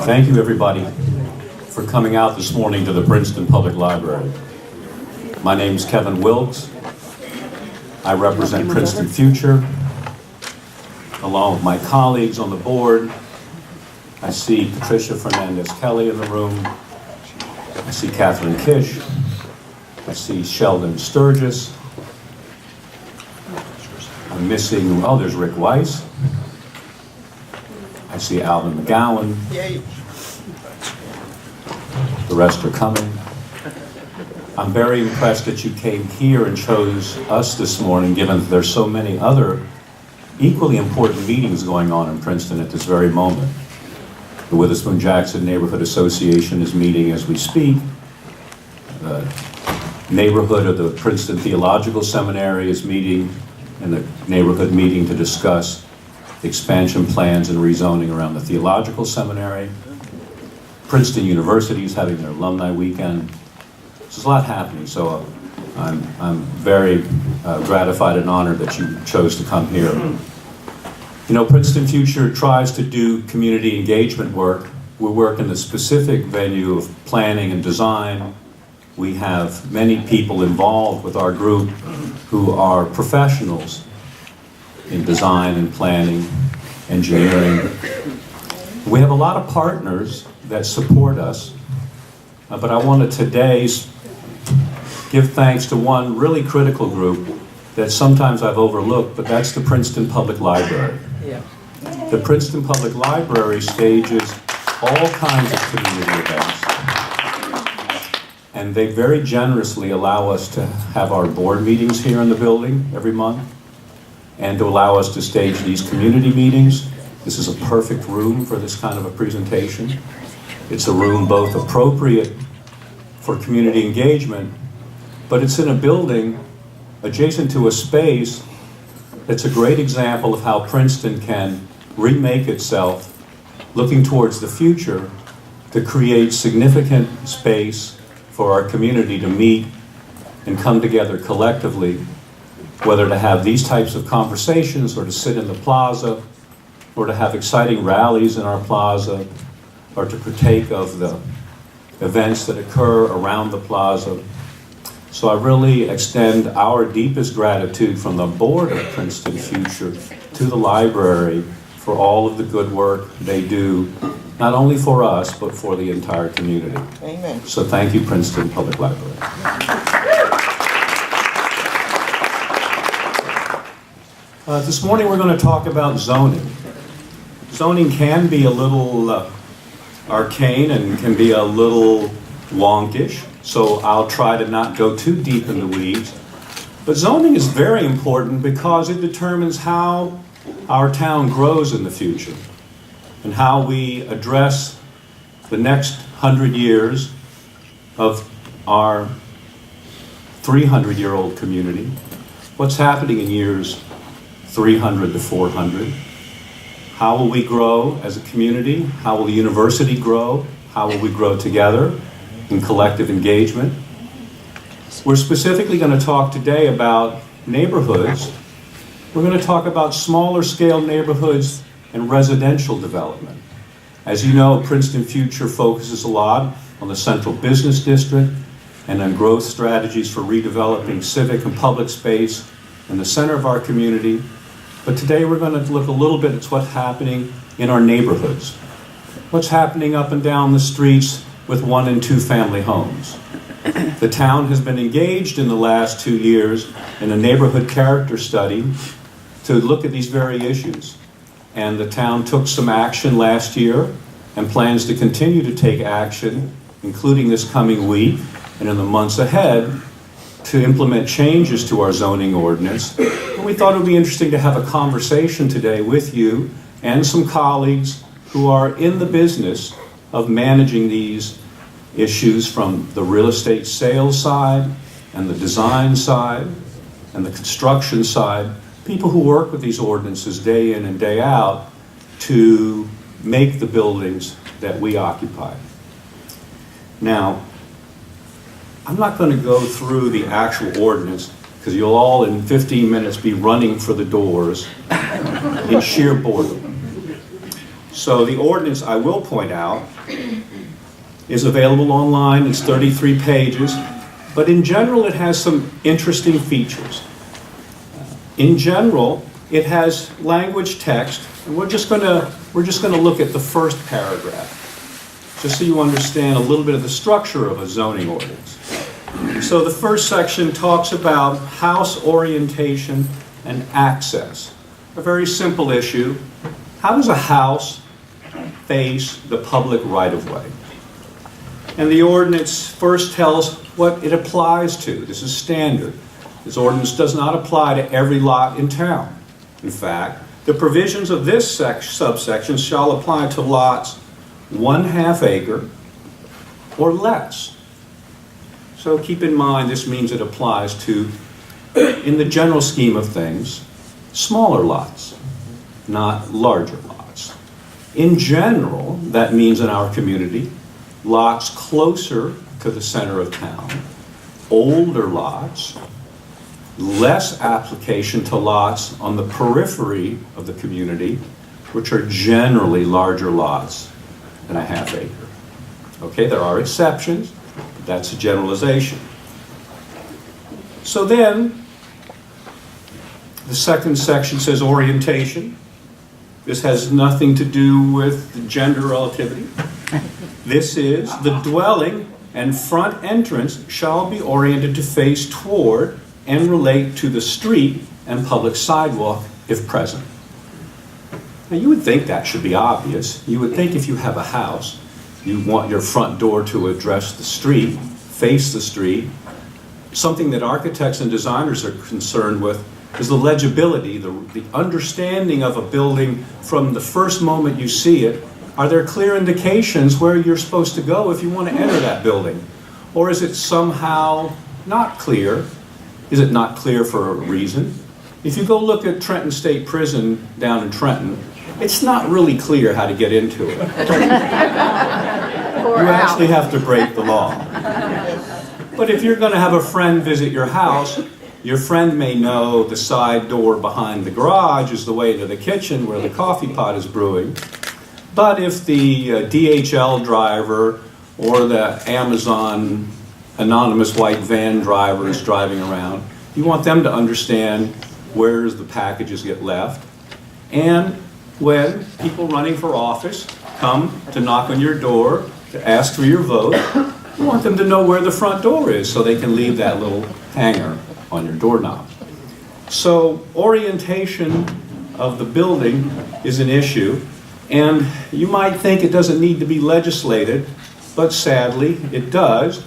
Thank you, everybody, for coming out this morning to the Princeton Public Library. My name is Kevin Wilkes. I represent Princeton Future, along with my colleagues on the board. I see Patricia Fernandez-Kelly in the room. I see Catherine Kish. I see Sheldon Sturgis. I'm missing, there's Rick Weiss. I see Alvin McGowan. The rest are coming. I'm very impressed that you came here and chose us this morning, given that there's so many other equally important meetings going on in Princeton at this very moment. The Witherspoon-Jackson Neighborhood Association is meeting as we speak. The neighborhood of the Princeton Theological Seminary is meeting, and the neighborhood meeting to discuss expansion plans and rezoning around the Theological Seminary. Princeton University is having their alumni weekend. There's a lot happening, so I'm very gratified and honored that you chose to come here. You know, Princeton Future tries to do community engagement work. We work in the specific venue of planning and design. We have many people involved with our group who are professionals in design and planning, engineering. We have a lot of partners that support us, but I want to today give thanks to one really critical group that sometimes I've overlooked, but that's the Princeton Public Library. The Princeton Public Library stages all kinds of community events, and they very generously allow us to have our board meetings here in the building every month, and to allow us to stage these community meetings. This is a perfect room for this kind of a presentation. It's a room both appropriate for community engagement, but it's in a building adjacent to a space that's a great example of how Princeton can remake itself, looking towards the future, to create significant space for our community to meet and come together collectively, whether to have these types of conversations or to sit in the plaza or to have exciting rallies in our plaza or to partake of the events that occur around the plaza. So I really extend our deepest gratitude from the board of Princeton Future to the library for all of the good work they do, not only for us, but for the entire community. Amen. So thank you, Princeton Public Library. This morning we're going to talk about zoning. Zoning can be a little arcane and can be a little wonkish, so I'll try to not go too deep in the weeds. But zoning is very important because it determines how our town grows in the future and how we address the next 100 years of our 300-year-old community. What's happening in years 300 to 400? How will we grow as a community? How will the university grow? How will we grow together in collective engagement? We're specifically going to talk today about neighborhoods. We're going to talk about smaller scale neighborhoods and residential development. As you know, Princeton Future focuses a lot on the central business district and on growth strategies for redeveloping civic and public space in the center of our community. But today we're going to look a little bit at what's happening in our neighborhoods. What's happening up and down the streets with 1 and 2 family homes. The town has been engaged in the last 2 years in a neighborhood character study to look at these very issues. And the town took some action last year and plans to continue to take action, including this coming week and in the months ahead, to implement changes to our zoning ordinance. And we thought it would be interesting to have a conversation today with you and some colleagues who are in the business of managing these issues from the real estate sales side and the design side and the construction side, people who work with these ordinances day in and day out to make the buildings that we occupy. Now, I'm not going to go through the actual ordinance because you'll all in 15 minutes be running for the doors in sheer boredom. So the ordinance, I will point out, is available online. It's 33 pages. But in general, it has some interesting features. In general, it has language text, and we're just going to look at the first paragraph, just so you understand a little bit of the structure of a zoning ordinance. So the first section talks about house orientation and access. A very simple issue. How does a house face the public right-of-way? And the ordinance first tells what it applies to. This is standard. This ordinance does not apply to every lot in town. In fact, the provisions of this subsection shall apply to lots 1/2 acre or less. So keep in mind, this means it applies to, in the general scheme of things, smaller lots, not larger lots. In general, that means in our community, lots closer to the center of town, older lots, less application to lots on the periphery of the community, which are generally larger lots than 1/2 acre. Okay, there are exceptions, but that's a generalization. So then, the second section says orientation. This has nothing to do with gender relativity. This is, the dwelling and front entrance shall be oriented to face toward and relate to the street and public sidewalk if present. Now you would think that should be obvious. You would think if you have a house, you want your front door to address the street, face the street. Something that architects and designers are concerned with is the legibility, the understanding of a building from the first moment you see it. Are there clear indications where you're supposed to go if you want to enter that building? Or is it somehow not clear? Is it not clear for a reason? If you go look at Trenton State Prison down in Trenton, it's not really clear how to get into it. You actually have to break the law. But if you're going to have a friend visit your house, your friend may know the side door behind the garage is the way to the kitchen where the coffee pot is brewing. But if the DHL driver or the Amazon anonymous white van driver is driving around, you want them to understand where the packages get left. And when people running for office come to knock on your door to ask for your vote, you want them to know where the front door is so they can leave that little hanger on your doorknob. So orientation of the building is an issue, and you might think it doesn't need to be legislated, but sadly it does,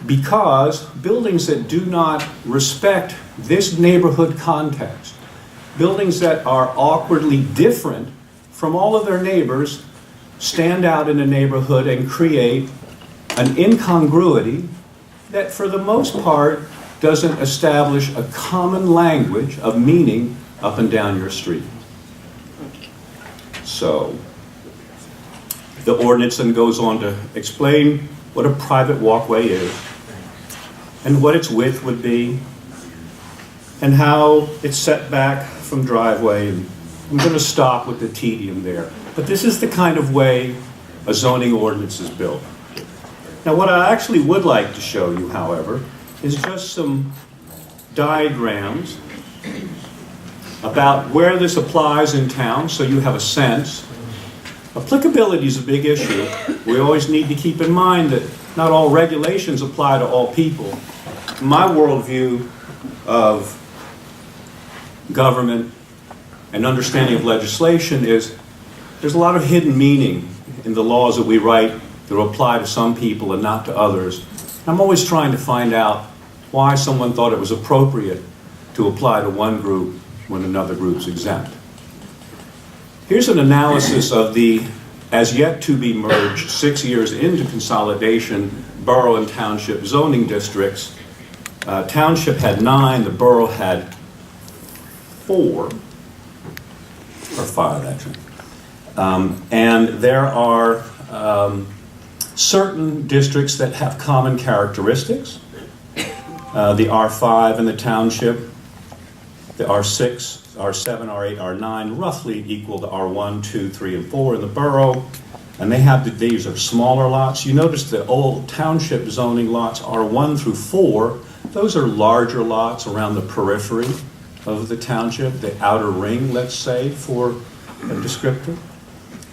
because buildings that do not respect this neighborhood context, buildings that are awkwardly different from all of their neighbors, stand out in a neighborhood and create an incongruity that for the most part doesn't establish a common language of meaning up and down your street. So the ordinance then goes on to explain what a private walkway is and what its width would be and how it's set back from driveway. And I'm going to stop with the tedium there. But this is the kind of way a zoning ordinance is built. Now what I actually would like to show you, however, is just some diagrams about where this applies in town so you have a sense. Applicability is a big issue. We always need to keep in mind that not all regulations apply to all people. My worldview of government and understanding of legislation is there's a lot of hidden meaning in the laws that we write that will apply to some people and not to others. I'm always trying to find out why someone thought it was appropriate to apply to one group when another group's exempt. Here's an analysis of the as yet to be merged 6 years into consolidation borough and township zoning districts. Township had 9, the borough had 4, or 5 actually. And there are certain districts that have common characteristics. The R5 in the township, the R6 R7, R8, R9 roughly equal to R1, 2, 3, and 4 in the borough. And these are smaller lots. You notice the old township zoning lots, R1 through 4, those are larger lots around the periphery of the township, the outer ring, let's say, for a descriptor.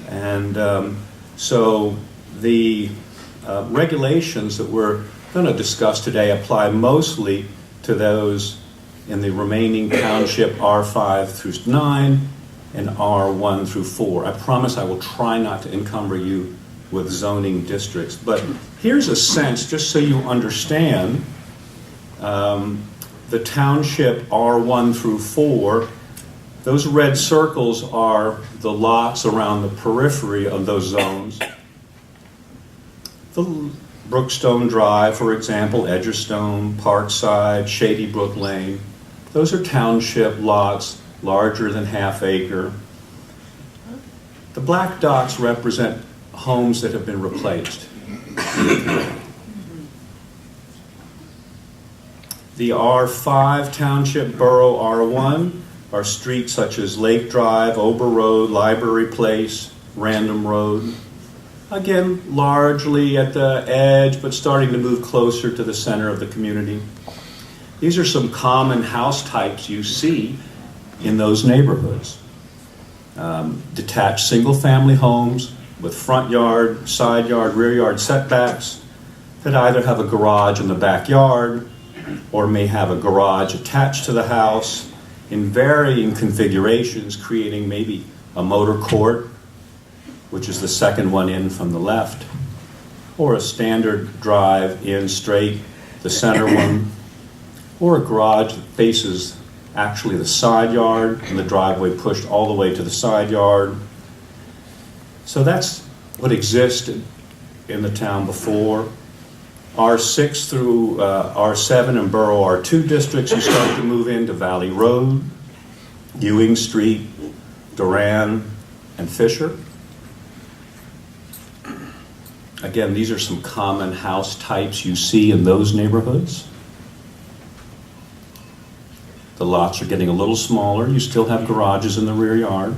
And so the regulations that we're going to discuss today apply mostly to those in the remaining township R5 through 9 and R1 through 4. I promise I will try not to encumber you with zoning districts, but here's a sense, just so you understand, the township R1 through 4, those red circles are the lots around the periphery of those zones. The Brookstone Drive, for example, Edgerstone, Parkside, Shady Brook Lane, those are township lots larger than half acre. The black dots represent homes that have been replaced. The R5 township borough R1 are streets such as Lake Drive, Ober Road, Library Place, Random Road. Again, largely at the edge, but starting to move closer to the center of the community. These are some common house types you see in those neighborhoods. Detached single-family homes with front yard, side yard, rear yard setbacks that either have a garage in the backyard or may have a garage attached to the house in varying configurations, creating maybe a motor court, which is the second one in from the left, or a standard drive in straight, the center one, or a garage that faces actually the side yard and the driveway pushed all the way to the side yard. So that's what existed in the town before. R6 through R7 and Borough R2 districts, you start to move into Valley Road, Ewing Street, Duran, and Fisher. Again, these are some common house types you see in those neighborhoods. The lots are getting a little smaller. You still have garages in the rear yard.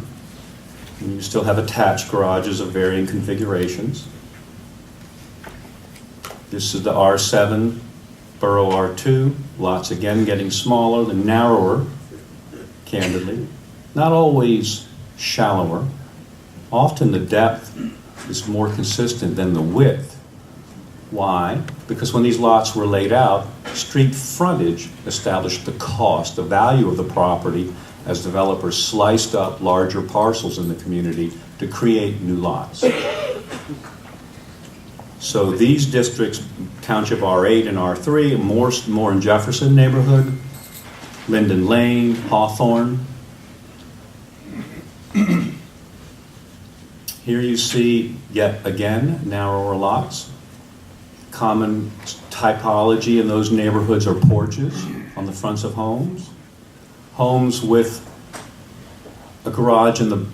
And you still have attached garages of varying configurations. This is the R7, Borough R2. Lots again getting smaller and narrower, candidly. Not always shallower. Often the depth is more consistent than the width. Why? Because when these lots were laid out, street frontage established the cost, the value of the property, as developers sliced up larger parcels in the community to create new lots. So these districts, Township R8 and R3, more in Jefferson neighborhood, Linden Lane, Hawthorne. Here you see, yet again, narrower lots. Common typology in those neighborhoods are porches on the fronts of homes. Homes with a garage in the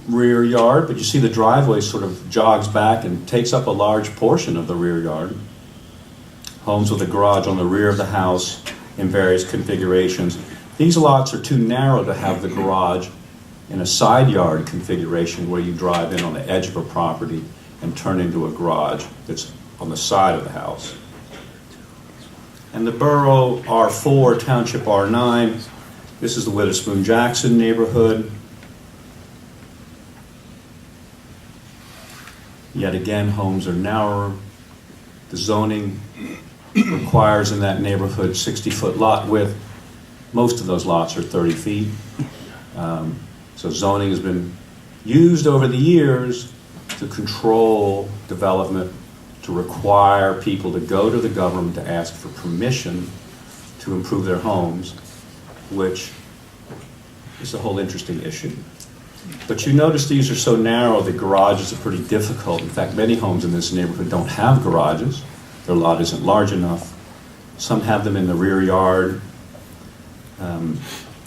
rear yard, but you see the driveway sort of jogs back and takes up a large portion of the rear yard. Homes with a garage on the rear of the house in various configurations. These lots are too narrow to have the garage in a side yard configuration where you drive in on the edge of a property and turn into a garage that's on the side of the house. And the Borough R4, Township R9, this is the Witherspoon-Jackson neighborhood. Yet again, homes are narrower. The zoning requires in that neighborhood 60-foot lot width. Most of those lots are 30 feet. So zoning has been used over the years to control development, to require people to go to the government to ask for permission to improve their homes, which is a whole interesting issue. But you notice these are so narrow that garages are pretty difficult. In fact, many homes in this neighborhood don't have garages. Their lot isn't large enough. Some have them in the rear yard.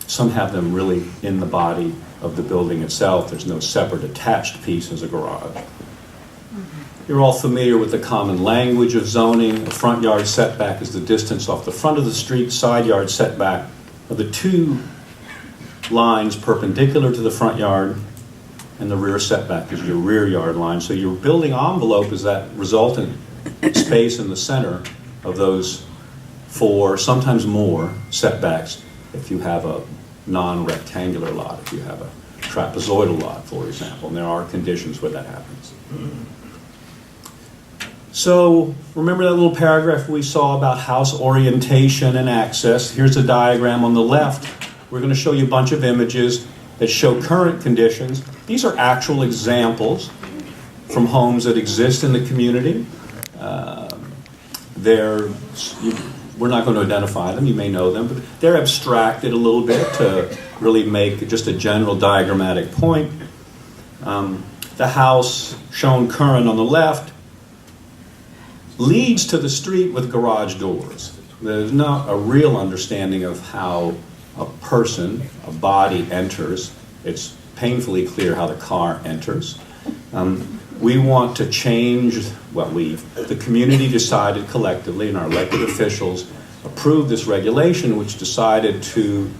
Some have them really in the body of the building itself. There's no separate attached piece as a garage. You're all familiar with the common language of zoning. A front yard setback is the distance off the front of the street. Side yard setback are the two lines perpendicular to the front yard, and the rear setback is your rear yard line. So your building envelope is that resultant space in the center of those 4, sometimes more, setbacks if you have a non-rectangular lot, if you have a trapezoidal lot, for example, and there are conditions where that happens. So remember that little paragraph we saw about house orientation and access? Here's a diagram on the left. We're going to show you a bunch of images that show current conditions. These are actual examples from homes that exist in the community. We're not going to identify them, you may know them, but they're abstracted a little bit to really make just a general diagrammatic point. The house shown current on the left leads to the street with garage doors. There's not a real understanding of how a person, a body enters. It's painfully clear how the car enters. We want to change the community decided collectively, and our elected officials approved this regulation, which decided to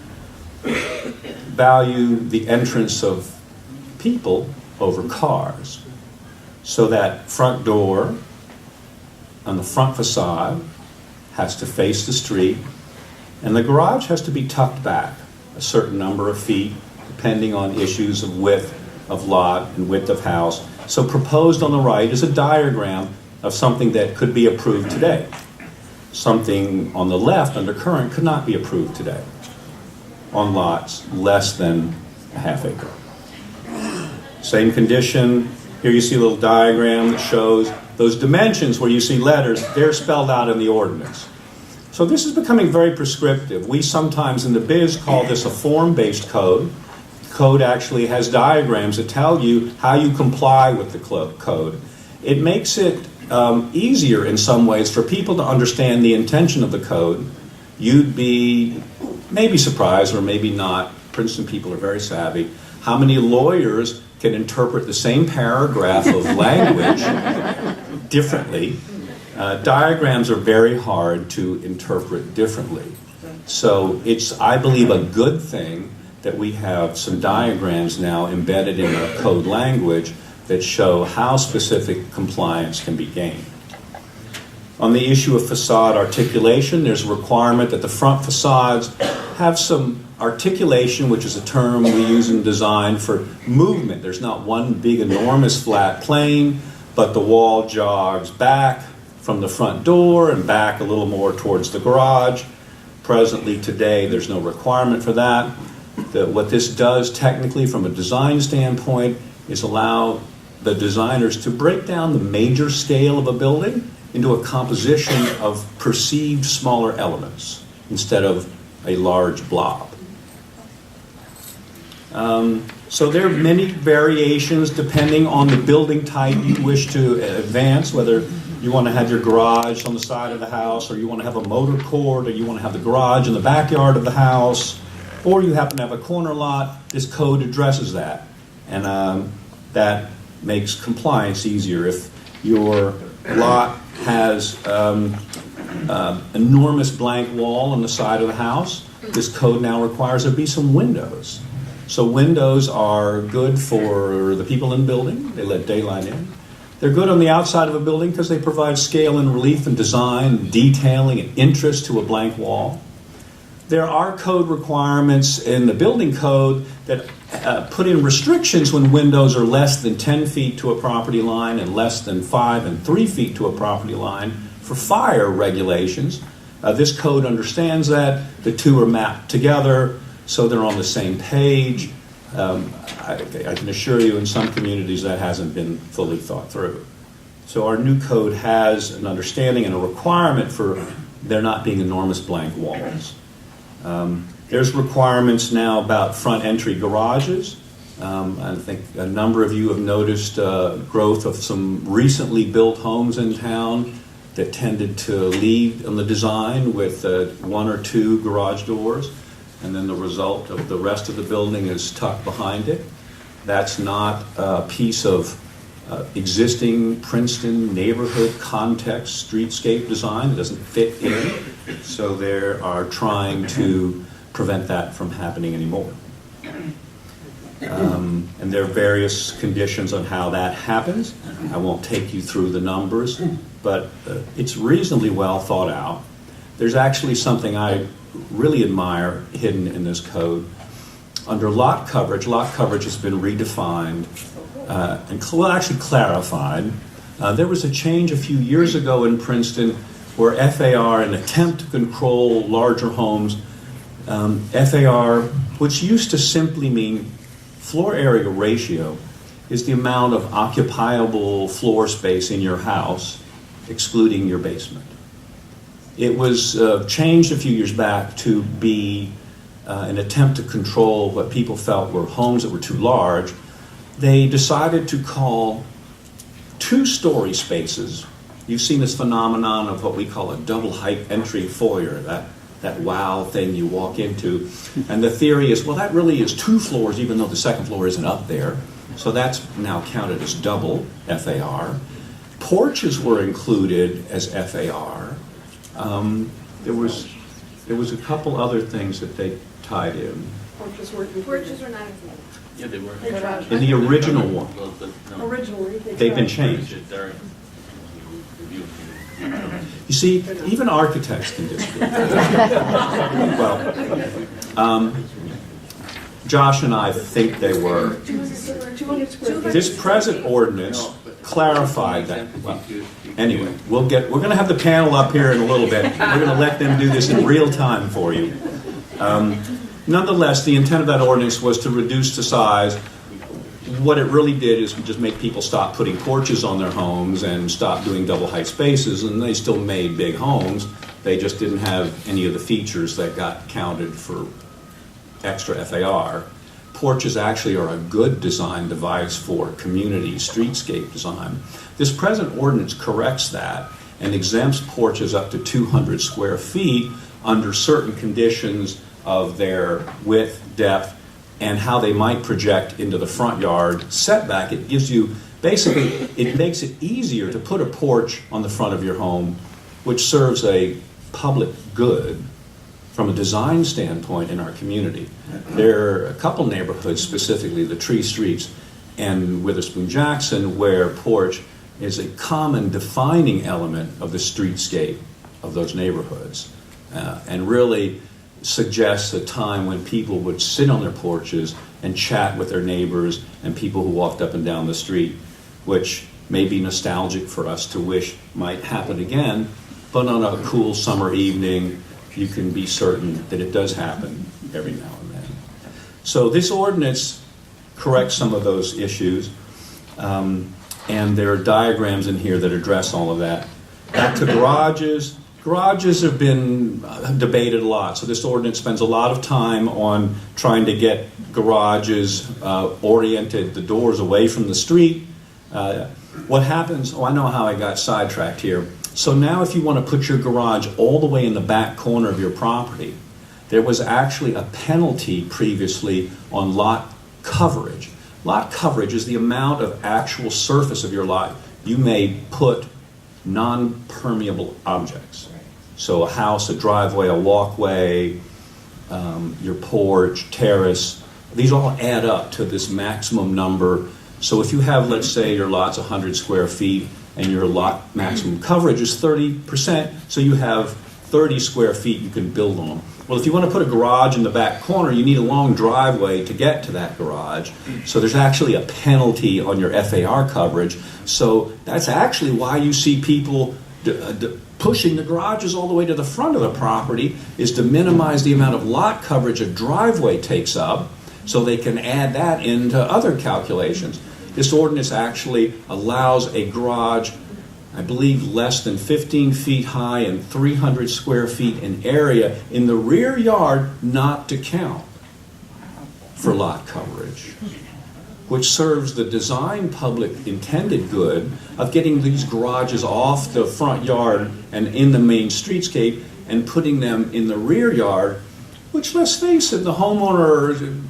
value the entrance of people over cars. So that front door on the front facade has to face the street, and the garage has to be tucked back a certain number of feet, depending on issues of width of lot and width of house. So proposed on the right is a diagram of something that could be approved today. Something on the left under current could not be approved today on lots less than a half acre. Same condition. Here you see a little diagram that shows those dimensions where you see letters, they're spelled out in the ordinance. So this is becoming very prescriptive. We sometimes in the biz call this a form-based code. The code actually has diagrams that tell you how you comply with the code. It makes it easier in some ways for people to understand the intention of the code. You'd be maybe surprised or maybe not. Princeton people are very savvy. How many lawyers can interpret the same paragraph of language differently? Diagrams are very hard to interpret differently. So it's, I believe, a good thing that we have some diagrams now embedded in our code language that show how specific compliance can be gained. On the issue of facade articulation, there's a requirement that the front facades have some articulation, which is a term we use in design for movement. There's not one big, enormous flat plane, but the wall jogs back from the front door and back a little more towards the garage. Presently, today, there's no requirement for that. What this does technically from a design standpoint is allow the designers to break down the major scale of a building into a composition of perceived smaller elements instead of a large blob. So there are many variations depending on the building type you wish to advance, whether you want to have your garage on the side of the house, or you want to have a motor court, or you want to have the garage in the backyard of the house, or you happen to have a corner lot. This code addresses that, and that makes compliance easier. If your lot has enormous blank wall on the side of the house, this code now requires there be some windows. So windows are good for the people in the building. They let daylight in. They're good on the outside of a building because they provide scale and relief and design, detailing and interest to a blank wall. There are code requirements in the building code that put in restrictions when windows are less than 10 feet to a property line and less than 5 and 3 feet to a property line for fire regulations. This code understands that. The two are mapped together so they're on the same page. I can assure you in some communities that hasn't been fully thought through. So our new code has an understanding and a requirement for there not being enormous blank walls. There's requirements now about front entry garages. I think a number of you have noticed growth of some recently built homes in town that tended to lead on the design with 1 or 2 garage doors, and then the result of the rest of the building is tucked behind it. That's not a piece of existing Princeton neighborhood context, streetscape design. It doesn't fit in. So they are trying to prevent that from happening anymore. And there are various conditions on how that happens. I won't take you through the numbers, but it's reasonably well thought out. There's actually something I really admire hidden in this code. Under lot coverage has been redefined and actually clarified. There was a change a few years ago in Princeton where FAR, in an attempt to control larger homes, FAR, which used to simply mean floor area ratio, is the amount of occupiable floor space in your house, excluding your basement. It was changed a few years back to be an attempt to control what people felt were homes that were too large. They decided to call two-story spaces. You've seen this phenomenon of what we call a double height entry foyer, that wow thing you walk into. And the theory is, well, that really is 2 floors, even though the second floor isn't up there. So that's now counted as double FAR. Porches were included as FAR. There was a couple other things that they tied in. Porches were not included. Yeah, they were. In the original one. Originally. They've been changed. You see, even architects can disagree. Well, Josh and I think they were. 200 square feet. This present ordinance clarified that. Well, anyway, we're going to have the panel up here in a little bit. We're going to let them do this in real time for you. Nonetheless, the intent of that ordinance was to reduce the size. What it really did is just make people stop putting porches on their homes and stop doing double height spaces, and they still made big homes. They just didn't have any of the features that got counted for extra FAR. Porches actually are a good design device for community streetscape design. This present ordinance corrects that and exempts porches up to 200 square feet under certain conditions of their width, depth, and how they might project into the front yard setback. It gives you, basically, it makes it easier to put a porch on the front of your home, which serves a public good from a design standpoint in our community. There are a couple neighborhoods, specifically the Tree Streets and Witherspoon Jackson, where porch is a common defining element of the streetscape of those neighborhoods, and really suggests a time when people would sit on their porches and chat with their neighbors and people who walked up and down the street, which may be nostalgic for us to wish might happen again, but on a cool summer evening, you can be certain that it does happen every now and then. So this ordinance corrects some of those issues, and there are diagrams in here that address all of that. Back to garages. Garages have been debated a lot, so this ordinance spends a lot of time on trying to get garages oriented, the doors away from the street. What happens, I know how I got sidetracked here. So now if you want to put your garage all the way in the back corner of your property, there was actually a penalty previously on lot coverage. Lot coverage is the amount of actual surface of your lot you may put non-permeable objects. So a house, a driveway, a walkway, your porch, terrace, these all add up to this maximum number. So if you have, let's say, your lot's 100 square feet and your lot maximum coverage is 30%, so you have 30 square feet you can build on. Well, if you want to put a garage in the back corner, you need a long driveway to get to that garage. So there's actually a penalty on your FAR coverage. So that's actually why you see people pushing the garages all the way to the front of the property, is to minimize the amount of lot coverage a driveway takes up, so they can add that into other calculations. This ordinance actually allows a garage, I believe, less than 15 feet high and 300 square feet in area in the rear yard not to count for lot coverage, which serves the design public intended good of getting these garages off the front yard and in the main streetscape and putting them in the rear yard, which, let's face it, the homeowner,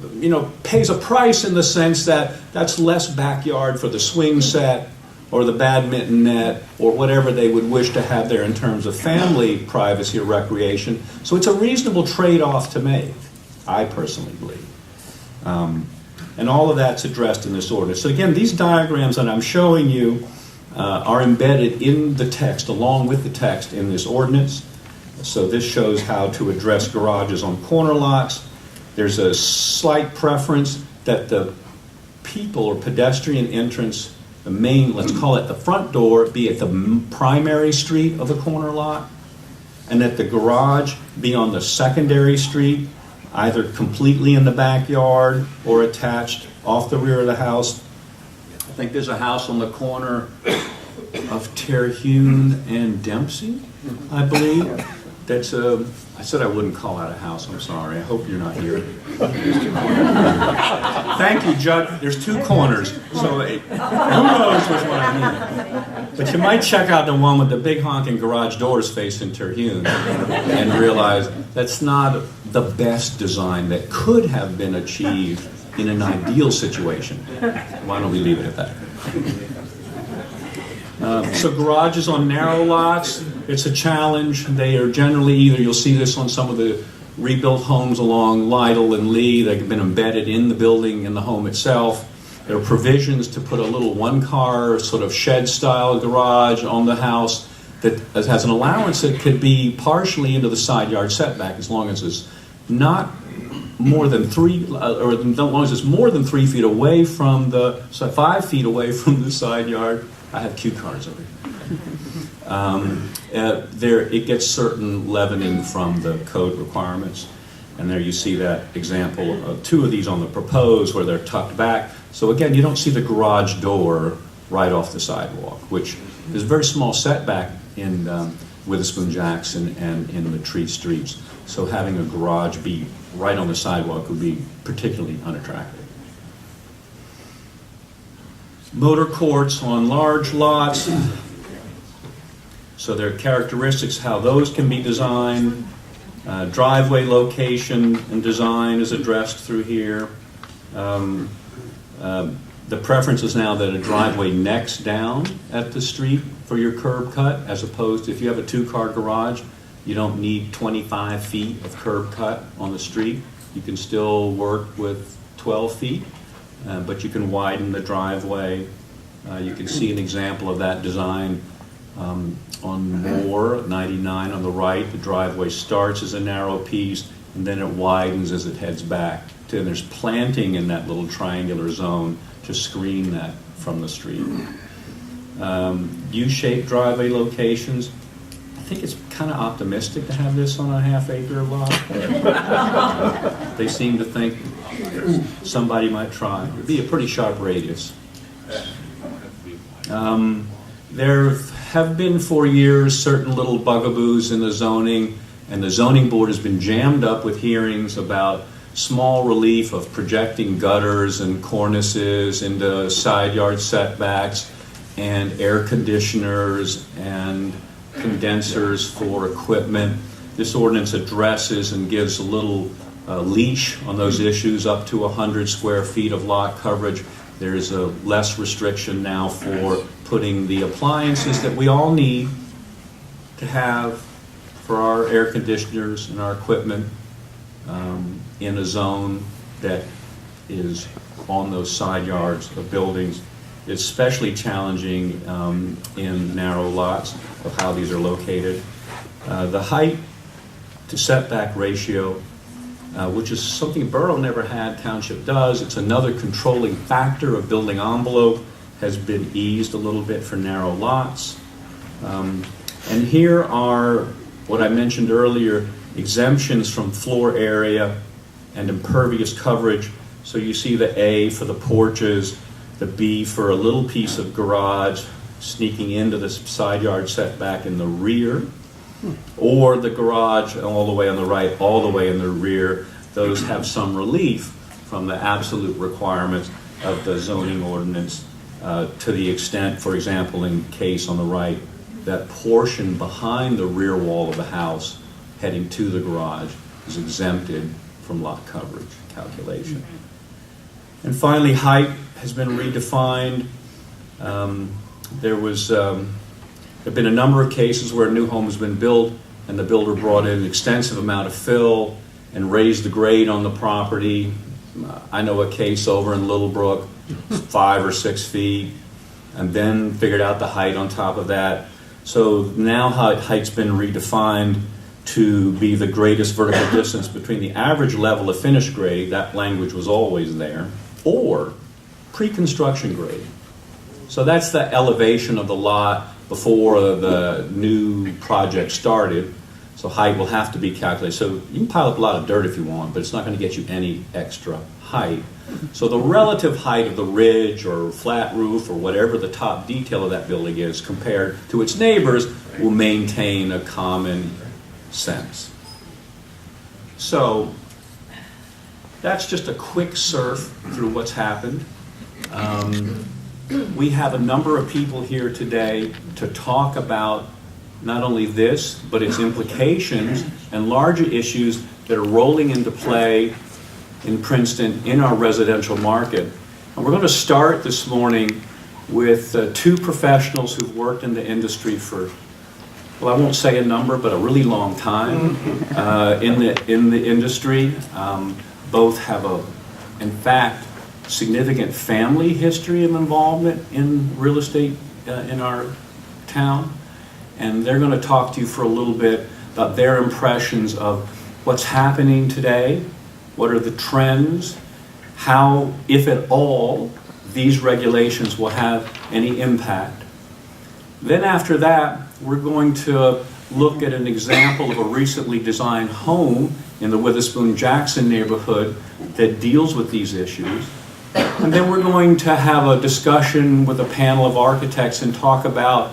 pays a price in the sense that that's less backyard for the swing set or the badminton net or whatever they would wish to have there in terms of family privacy or recreation. So it's a reasonable trade-off to make, I personally believe. And all of that's addressed in this ordinance. So again, these diagrams that I'm showing you are embedded in the text, along with the text in this ordinance. So this shows how to address garages on corner lots. There's a slight preference that the people or pedestrian entrance, the main, let's call it the front door, be at the primary street of the corner lot, and that the garage be on the secondary street, either completely in the backyard or attached off the rear of the house. I think there's a house on the corner of Terhune and Dempsey, I believe. That's a, I said I wouldn't call that a house, I'm sorry. I hope you're not here. Thank you, Judge. There's two corners, so who knows which one I mean. But you might check out the one with the big honking garage doors facing Terhune and realize that's not the best design that could have been achieved in an ideal situation. Why don't we leave it at that? So garages on narrow lots, it's a challenge. They are generally either, you'll see this on some of the rebuilt homes along Lytle and Lee, they've been embedded in the building, in the home itself. There are provisions to put a little one-car sort of shed-style garage on the house that has an allowance that could be partially into the side yard setback as long as it's not more than as long as it's more than 3 feet away from the, so 5 feet away from the side yard. I have cue cards over here. There, it gets certain leavening from the code requirements, and there you see that example of two of these on the proposed where they're tucked back. So again, you don't see the garage door right off the sidewalk, which is a very small setback in Witherspoon Jackson and in the tree streets. So having a garage be right on the sidewalk would be particularly unattractive. Motor courts on large lots. So there are characteristics how those can be designed. Driveway location and design is addressed through here. The preference is now that a driveway necks down at the street for your curb cut, as opposed to if you have a two-car garage, you don't need 25 feet of curb cut on the street. You can still work with 12 feet, but you can widen the driveway. You can see an example of that design on Moore, 99 on the right. The driveway starts as a narrow piece, and then it widens as it heads back. And there's planting in that little triangular zone to screen that from the street. U-shaped driveway locations. I think it's kind of optimistic to have this on a half-acre lot. They seem to think somebody might try. It would be a pretty sharp radius. There have been for years certain little bugaboos in the zoning, and the zoning board has been jammed up with hearings about small relief of projecting gutters and cornices into side yard setbacks and air conditioners and condensers for equipment. This ordinance addresses and gives a little leash on those issues up to 100 square feet of lot coverage. There's a less restriction now for putting the appliances that we all need to have for our air conditioners and our equipment in a zone that is on those side yards of buildings. It's especially challenging in narrow lots of how these are located. The height to setback ratio, which is something Borough never had, Township does. It's another controlling factor of building envelope, has been eased a little bit for narrow lots. And here are what I mentioned earlier, exemptions from floor area and impervious coverage. So you see the A for the porches, the B for a little piece of garage sneaking into the side yard setback in the rear, or the garage all the way on the right, all the way in the rear. Those have some relief from the absolute requirements of the zoning ordinance to the extent, for example, in case on the right, that portion behind the rear wall of the house heading to the garage is exempted from lot coverage calculation. And finally, height has been redefined. There have been a number of cases where a new home has been built and the builder brought in an extensive amount of fill and raised the grade on the property I know a case over in Little Brook, 5 or 6 feet, and then figured out the height on top of that. So now height's been redefined to be the greatest vertical distance between the average level of finished grade, that language was always there, or pre-construction grade. So that's the elevation of the lot before the new project started. So height will have to be calculated. So you can pile up a lot of dirt if you want, but it's not going to get you any extra height. So the relative height of the ridge or flat roof or whatever the top detail of that building is compared to its neighbors will maintain a common sense. So that's just a quick surf through what's happened. We have a number of people here today to talk about not only this, but its implications and larger issues that are rolling into play in Princeton in our residential market. And we're going to start this morning with 2 professionals who've worked in the industry for, well, I won't say a number, but a really long time in the industry. Both have in fact, significant family history of involvement in real estate in our town. And they're going to talk to you for a little bit about their impressions of what's happening today, what are the trends, how, if at all, these regulations will have any impact. Then after that, we're going to look at an example of a recently designed home in the Witherspoon-Jackson neighborhood that deals with these issues. And then we're going to have a discussion with a panel of architects and talk about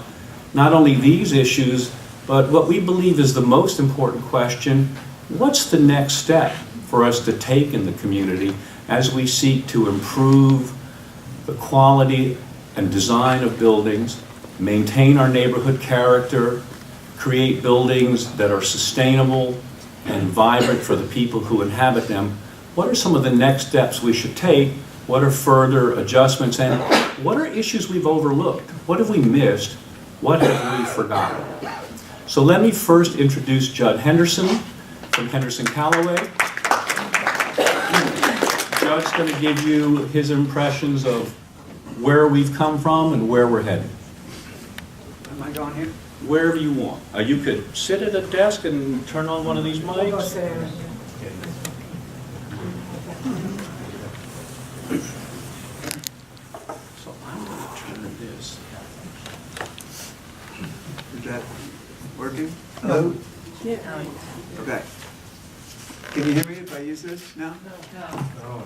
not only these issues, but what we believe is the most important question: what's the next step for us to take in the community as we seek to improve the quality and design of buildings, maintain our neighborhood character, create buildings that are sustainable and vibrant for the people who inhabit them? What are some of the next steps we should take? What are further adjustments, and what are issues we've overlooked? What have we missed? What have we forgotten? So let me first introduce Judd Henderson from Henderson Callaway. Judd's going to give you his impressions of where we've come from and where we're headed. Am I going here? Wherever you want. You could sit at a desk and turn on one of these mics. So I'm going to turn this. Is that working? Hello? Yeah. Okay. Can you hear me if I use this now? No.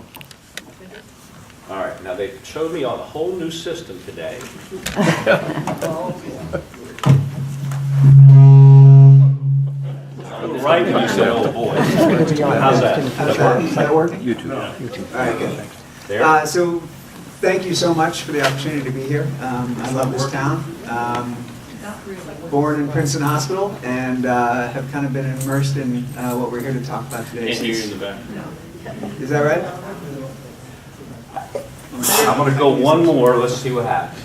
All right, now they showed me on a whole new system today. Right when you said, oh boy. How's that? Is that working? YouTube. All right, good. There? So thank you so much for the opportunity to be here. I love this town. Born in Princeton Hospital and have kind of been immersed in what we're here to talk about today. And here in the back. Is that right? I'm going to go one more. Let's see what happens.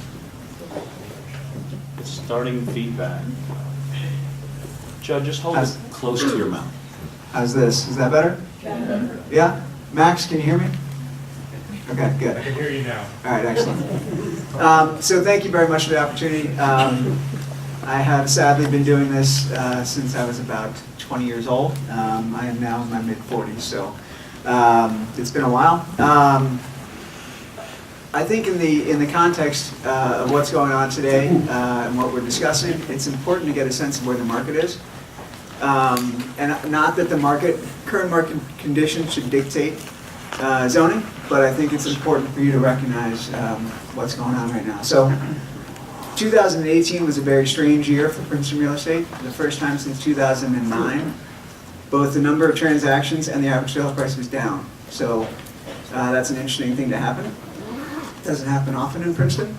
It's starting feedback. Judd, just hold it close to your mouth. How's this? Is that better? Yeah? Max, can you hear me? Okay, good. I can hear you now. All right, excellent. So thank you very much for the opportunity. I have sadly been doing this since I was about 20 years old. I am now in my mid-40s, so it's been a while. I think in the context of what's going on today and what we're discussing, it's important to get a sense of where the market is. And not that the current market conditions should dictate zoning, but I think it's important for you to recognize what's going on right now. So 2018 was a very strange year for Princeton real estate. The first time since 2009, both the number of transactions and the average sales price was down. So that's an interesting thing to happen. It doesn't happen often in Princeton.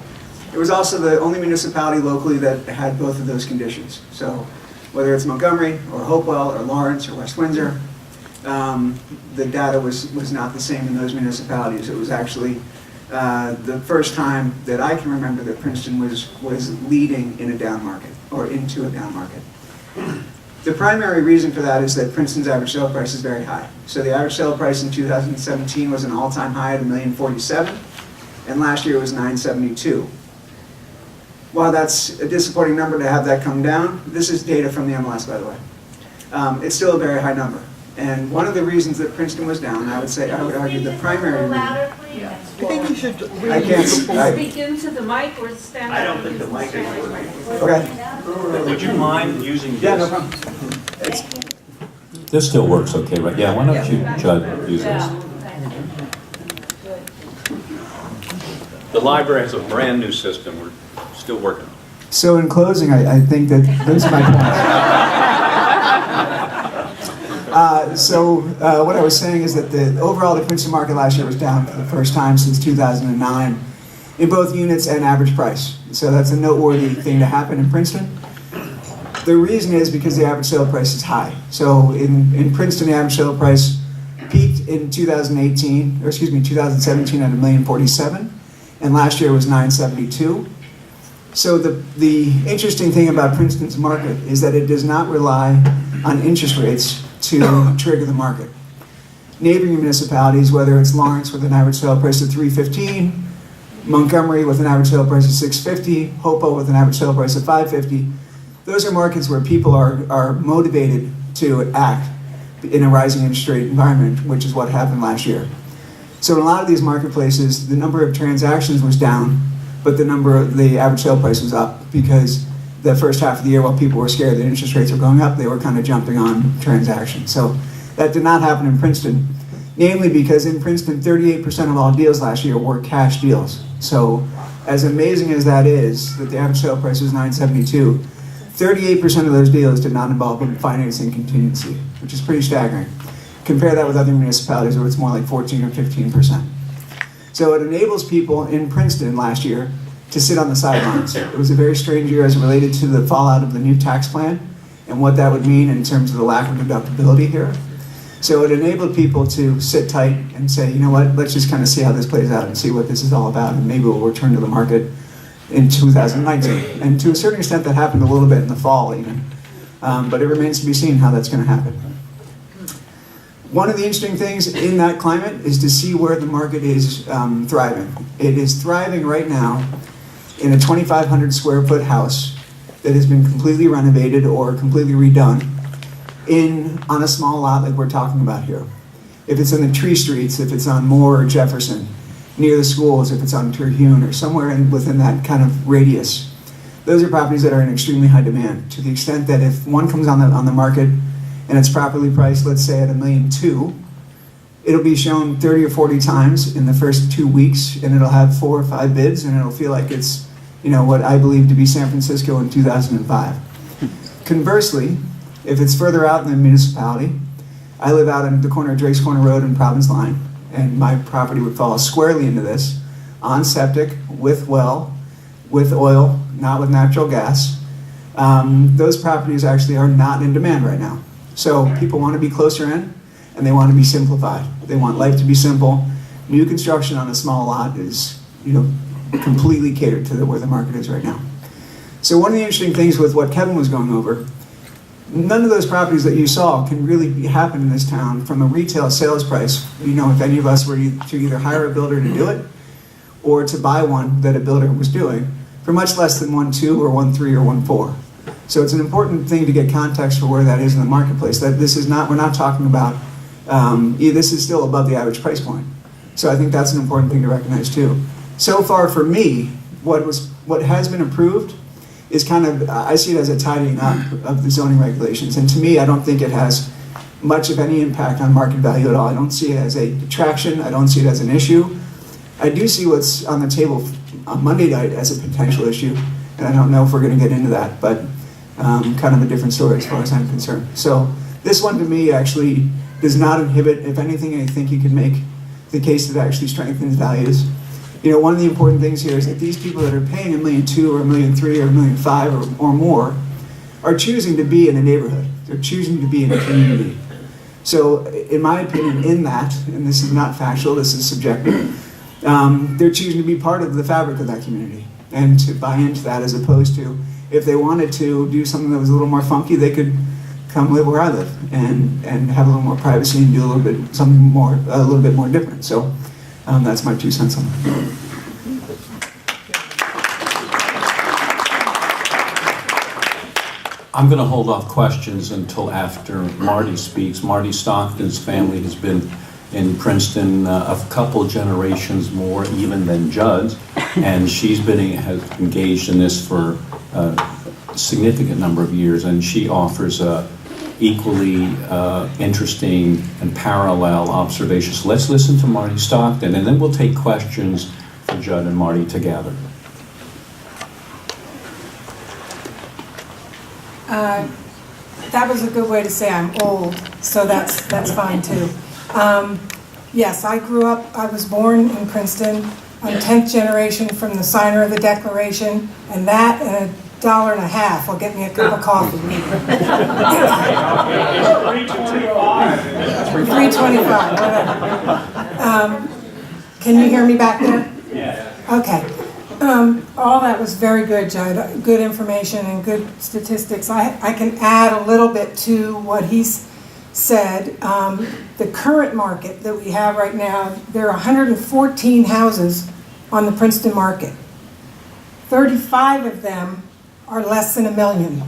It was also the only municipality locally that had both of those conditions. So whether it's Montgomery or Hopewell or Lawrence or West Windsor, the data was not the same in those municipalities. It was actually the first time that I can remember that Princeton was leading in a down market or into a down market. The primary reason for that is that Princeton's average sale price is very high. So the average sale price in 2017 was an all-time high at $1,047,000, and last year it was $972,000. While that's a disappointing number to have that come down, this is data from the MLS, by the way. It's still a very high number. And one of the reasons that Princeton was down, I would argue the primary reason. I think you should I can't, speak into the mic or stand. I don't think the mic is working. okay. Would you mind using this? Yeah, no problem. This still works okay, right? Yeah, why don't you, Judd, use this? The library has a brand new system. We're still working on it. So in closing, I think that those are my points. What I was saying is that overall the Princeton market last year was down for the first time since 2009 in both units and average price. So that's a noteworthy thing to happen in Princeton. The reason is because the average sale price is high. So in Princeton, the average sale price peaked in 2017 at $1,047,000, and last year was $972,000. So the interesting thing about Princeton's market is that it does not rely on interest rates to trigger the market. Neighboring municipalities, whether it's Lawrence with an average sale price of $315,000, Montgomery with an average sale price of $650,000, Hopo with an average sale price of $550,000, those are markets where people are motivated to act in a rising interest rate environment, which is what happened last year. So in a lot of these marketplaces, the number of transactions was down, but the average sale price was up because the first half of the year, while people were scared that interest rates were going up, they were kind of jumping on transactions. So that did not happen in Princeton, namely because in Princeton, 38% of all deals last year were cash deals. So as amazing as that is, that the average sale price was $972,000, 38% of those deals did not involve financing contingency, which is pretty staggering. Compare that with other municipalities where it's more like 14 or 15%. So it enables people in Princeton last year to sit on the sidelines. It was a very strange year as it related to the fallout of the new tax plan and what that would mean in terms of the lack of deductibility here. So it enabled people to sit tight and say, you know what, let's just kind of see how this plays out and see what this is all about, and maybe we'll return to the market in 2019. And to a certain extent that happened a little bit in the fall even. But it remains to be seen how that's going to happen. One of the interesting things in that climate is to see where the market is thriving. It is thriving right now in a 2,500 square foot house that has been completely renovated or completely redone on a small lot like we're talking about here. If it's in the tree streets, if it's on Moore or Jefferson, near the schools, if it's on Terhune or somewhere within that kind of radius, those are properties that are in extremely high demand, to the extent that if one comes on the market and it's properly priced, let's say at $1.2 million, it'll be shown 30 or 40 times in the first 2 weeks, and it'll have 4 or 5 bids, and it'll feel like it's, what I believe to be San Francisco in 2005. Conversely, if it's further out in the municipality, I live out on the corner of Drake's Corner Road and Province Line, and my property would fall squarely into this, on septic, with well, with oil, not with natural gas. Those properties actually are not in demand right now. So people want to be closer in, and they want to be simplified. They want life to be simple. New construction on a small lot is, completely catered to where the market is right now. So one of the interesting things with what Kevin was going over, none of those properties that you saw can really happen in this town from a retail sales price. If any of us were to either hire a builder to do it or to buy one that a builder was doing for much less than 1.2 or 1.3 or 1.4. So it's an important thing to get context for where that is in the marketplace. That we're not talking about, this is still above the average price point. So I think that's an important thing to recognize too. So far for me, what has been approved is I see it as a tidying up of the zoning regulations. And to me, I don't think it has much of any impact on market value at all. I don't see it as a detraction. I don't see it as an issue. I do see what's on the table on Monday night as a potential issue. And I don't know if we're going to get into that, but kind of a different story as far as I'm concerned. So this one to me actually does not inhibit. If anything, I think you can make the case that it actually strengthens values. One of the important things here is that these people that are paying $1.2 million or $1.3 million or $1.5 million or more are choosing to be in a neighborhood. They're choosing to be in a community. So in my opinion, in that, and this is not factual, this is subjective, they're choosing to be part of the fabric of that community and to buy into that, as opposed to if they wanted to do something that was a little more funky, they could come live where I live and have a little more privacy and do a little bit more different. So that's my 2 cents on it. I'm going to hold off questions until after Marty speaks. Marty Stockton's family has been in Princeton a couple generations more even than Judd's, and she's has engaged in this for a significant number of years, and she offers equally interesting and parallel observations. So let's listen to Marty Stockton, and then we'll take questions for Judd and Marty together. That was a good way to say I'm old, so that's fine too. Yes, I was born in Princeton. I'm 10th generation from the signer of the Declaration, and that and $1.50 will get me a cup of coffee. $3.25, whatever. Can you hear me back there? Yeah. Okay. All that was very good, Judd. Good information and good statistics. I can add a little bit to what he's said. The current market that we have right now, there are 114 houses on the Princeton market. 35 of them are less than $1 million.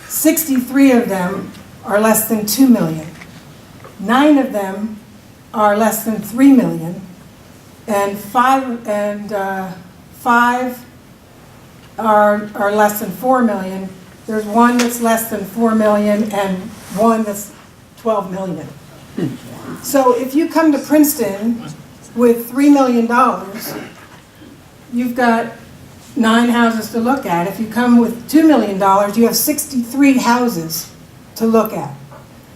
63 of them are less than $2 million. 9 of them are less than $3 million. And five are less than $4 million. There's one that's less than $4 million and one that's $12 million. So if you come to Princeton with $3 million, you've got 9 houses to look at. If you come with $2 million, you have 63 houses to look at.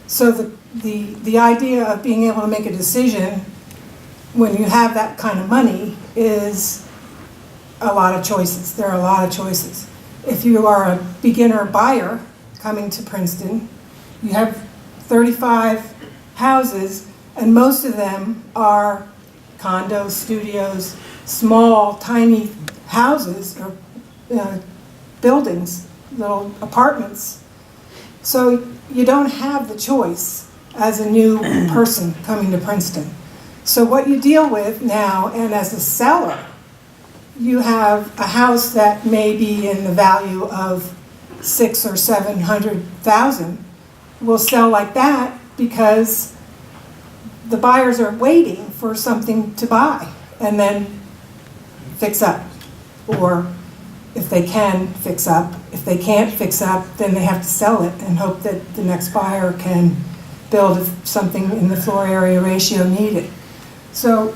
So the idea of being able to make a decision when you have that kind of money is a lot of choices. There are a lot of choices. If you are a beginner buyer coming to Princeton, you have 35 houses, and most of them are condos, studios, small, tiny houses or buildings, little apartments. So you don't have the choice as a new person coming to Princeton. So what you deal with now, and as a seller, you have a house that may be in the value of $600,000 or $700,000 will sell like that because the buyers are waiting for something to buy and then fix up. Or if they can fix up, if they can't fix up, then they have to sell it and hope that the next buyer can build something in the floor area ratio needed. So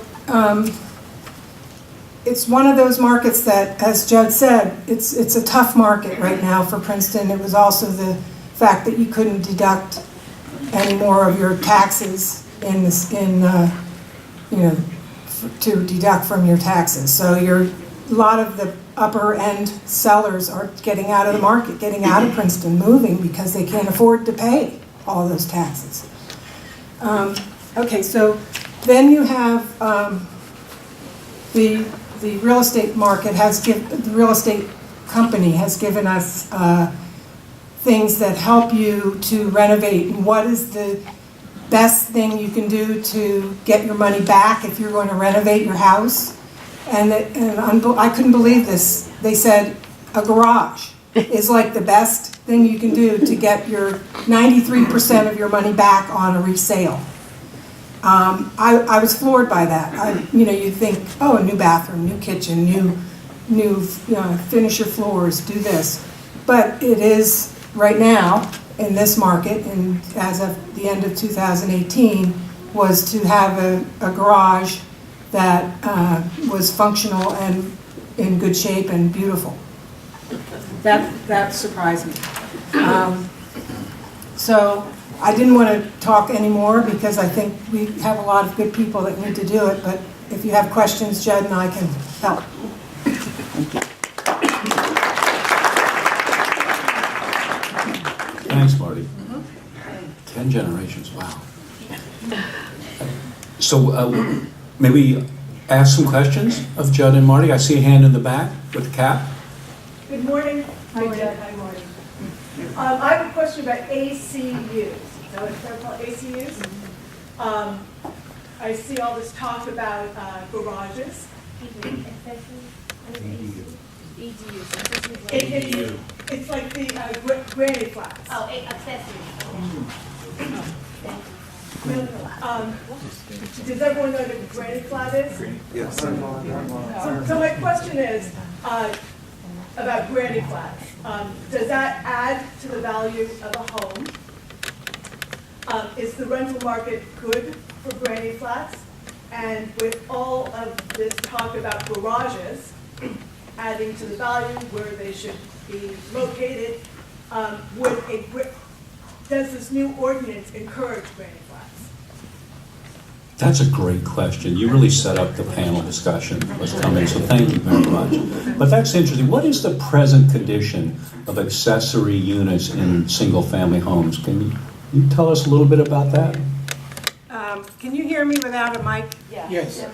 it's one of those markets that, as Judd said, it's a tough market right now for Princeton. It was also the fact that you couldn't deduct any more of your taxes to deduct from your taxes. So a lot of the upper end sellers are getting out of the market, getting out of Princeton, moving because they can't afford to pay all those taxes. Okay, so then you have the real estate market the real estate company has given us things that help you to renovate. What is the best thing you can do to get your money back if you're going to renovate your house? And I couldn't believe this. They said a garage is like the best thing you can do to get your 93% of your money back on a resale. I was floored by that. You think, oh, a new bathroom, new kitchen, new finish your floors, do this. But it is right now in this market, and as of the end of 2018, was to have a garage that was functional and in good shape and beautiful. That surprised me. So I didn't want to talk anymore because I think we have a lot of good people that need to do it, but if you have questions, Judd and I can help. Thank you. Thanks, Marty. 10 generations, wow. So may we ask some questions of Judd and Marty? I see a hand in the back with the cap. Good morning. Hi, Judd. Hi, Marty. I have a question about ACUs. Is that what they're called, ACUs? I see all this talk about garages. It's like the granny flats. Oh, accessory. Does everyone know what a granny flat is? Yes. So my question is about granny flats. Does that add to the value of a home? Is the rental market good for granny flats? And with all of this talk about garages adding to the value where they should be located, does this new ordinance encourage granny flats? That's a great question. You really set up the panel discussion that's coming, so thank you very much. But that's interesting. What is the present condition of accessory units in single-family homes? Can you tell us a little bit about that? Can you hear me without a mic? Yes.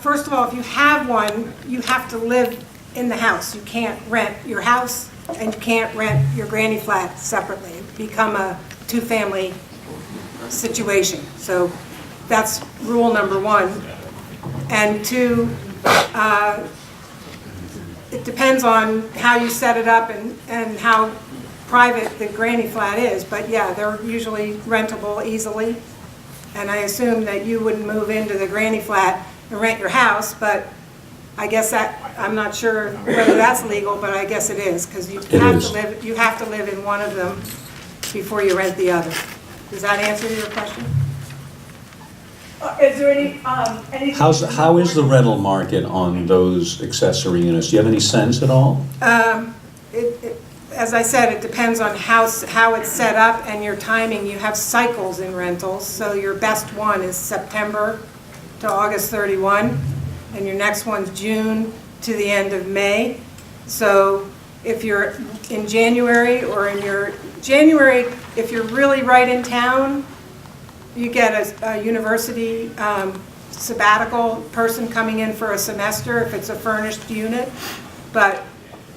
First of all, if you have one, you have to live in the house. You can't rent your house, and you can't rent your granny flat separately. It become a two-family situation. So that's rule number one. And two, it depends on how you set it up and how private the granny flat is. But yeah, they're usually rentable easily. And I assume that you wouldn't move into the granny flat and rent your house, but I guess I'm not sure whether that's legal, but I guess it is, because you have to live in one of them before you rent the other. Does that answer your question? Is there any? How is the rental market on those accessory units? Do you have any sense at all? As I said, it depends on how it's set up and your timing. You have cycles in rentals, so your best one is September to August 31, and your next one's June to the end of May. So if you're in January, or in your January, if you're really right in town, you get a university sabbatical person coming in for a semester if it's a furnished unit. But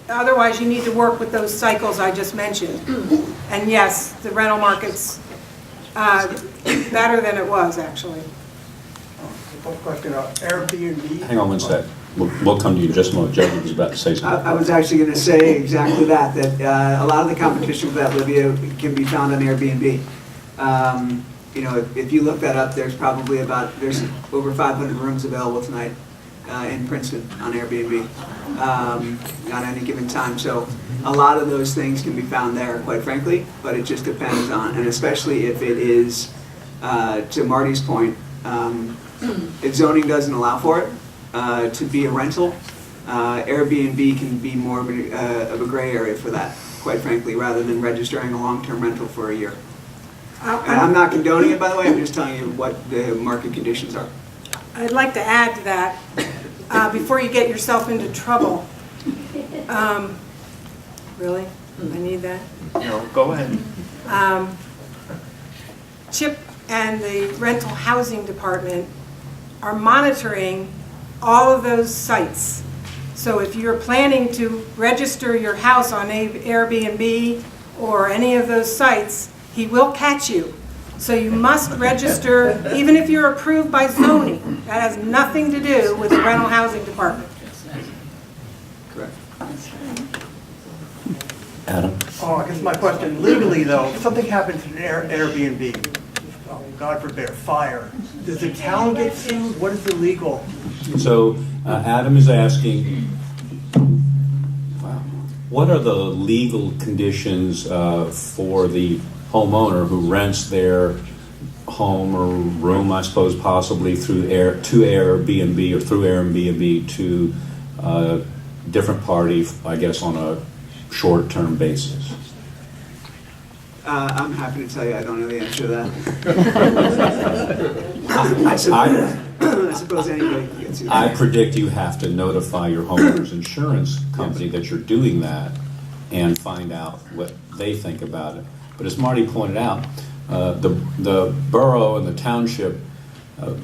otherwise, you need to work with those cycles I just mentioned. And yes, the rental market's better than it was, actually. One question about Airbnb. Hang on one sec. We'll come to you in just a moment. Judge was about to say something. I was actually going to say exactly that a lot of the competition with that, Livia, can be found on Airbnb. You know, if you look that up, there's over 500 rooms available tonight in Princeton on Airbnb on any given time. So a lot of those things can be found there, quite frankly, but it just depends on, and especially if it is, to Marty's point, if zoning doesn't allow for it to be a rental, Airbnb can be more of a gray area for that, quite frankly, rather than registering a long-term rental for a year. And I'm not condoning it, by the way, I'm just telling you what the market conditions are. I'd like to add to that, before you get yourself into trouble. Really? I need that? No, go ahead. Chip and the rental housing department are monitoring all of those sites. So if you're planning to register your house on Airbnb or any of those sites, he will catch you. So you must register, even if you're approved by zoning. That has nothing to do with the rental housing department. Correct. Adam? Oh, I guess my question, legally though, if something happens in an Airbnb, God forbid, fire, does the town get sued? What is the legal? So Adam is asking, what are the legal conditions for the homeowner who rents their home or room, I suppose, possibly to Airbnb or through Airbnb to a different party, I guess, on a short-term basis? I'm happy to tell you I don't know the answer to that. I suppose anybody can get sued. I predict you have to notify your homeowner's insurance company that you're doing that and find out what they think about it. But as Marty pointed out, the borough and the township,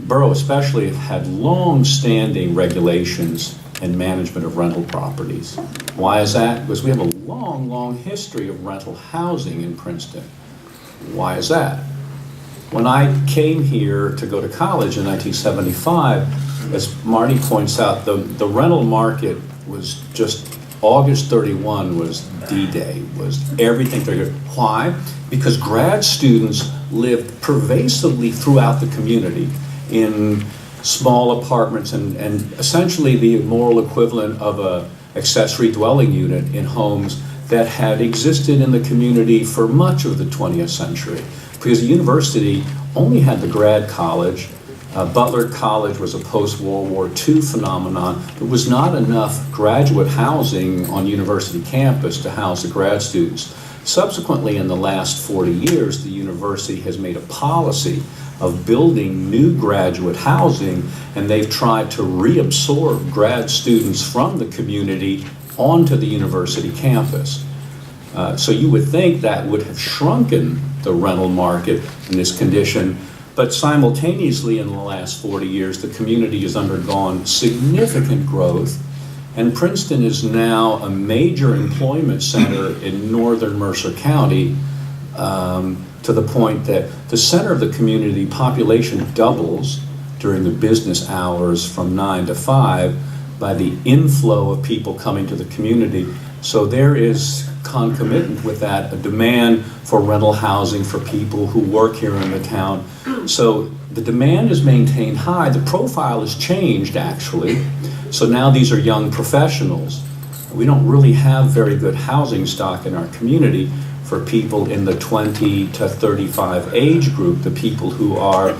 borough especially, have had long-standing regulations and management of rental properties. Why is that? Because we have a long, long history of rental housing in Princeton. Why is that? When I came here to go to college in 1975, as Marty points out, the rental market was just, August 31 was D-Day, was everything. Why? Because grad students lived pervasively throughout the community in small apartments and essentially the moral equivalent of a accessory dwelling unit in homes that had existed in the community for much of the 20th century. Because the university only had the grad college. Butler College was a post-World War II phenomenon. There was not enough graduate housing on university campus to house the grad students. Subsequently, in the last 40 years, the university has made a policy of building new graduate housing, and they've tried to reabsorb grad students from the community onto the university campus. So you would think that would have shrunken the rental market in this condition, but simultaneously in the last 40 years, the community has undergone significant growth, and Princeton is now a major employment center in northern Mercer County, to the point that the center of the community population doubles during the business hours from 9 to 5 by the inflow of people coming to the community. So there is concomitant with that a demand for rental housing for people who work here in the town. So the demand is maintained high. The profile has changed, actually. So now these are young professionals. We don't really have very good housing stock in our community for people in the 20 to 35 age group, the people who are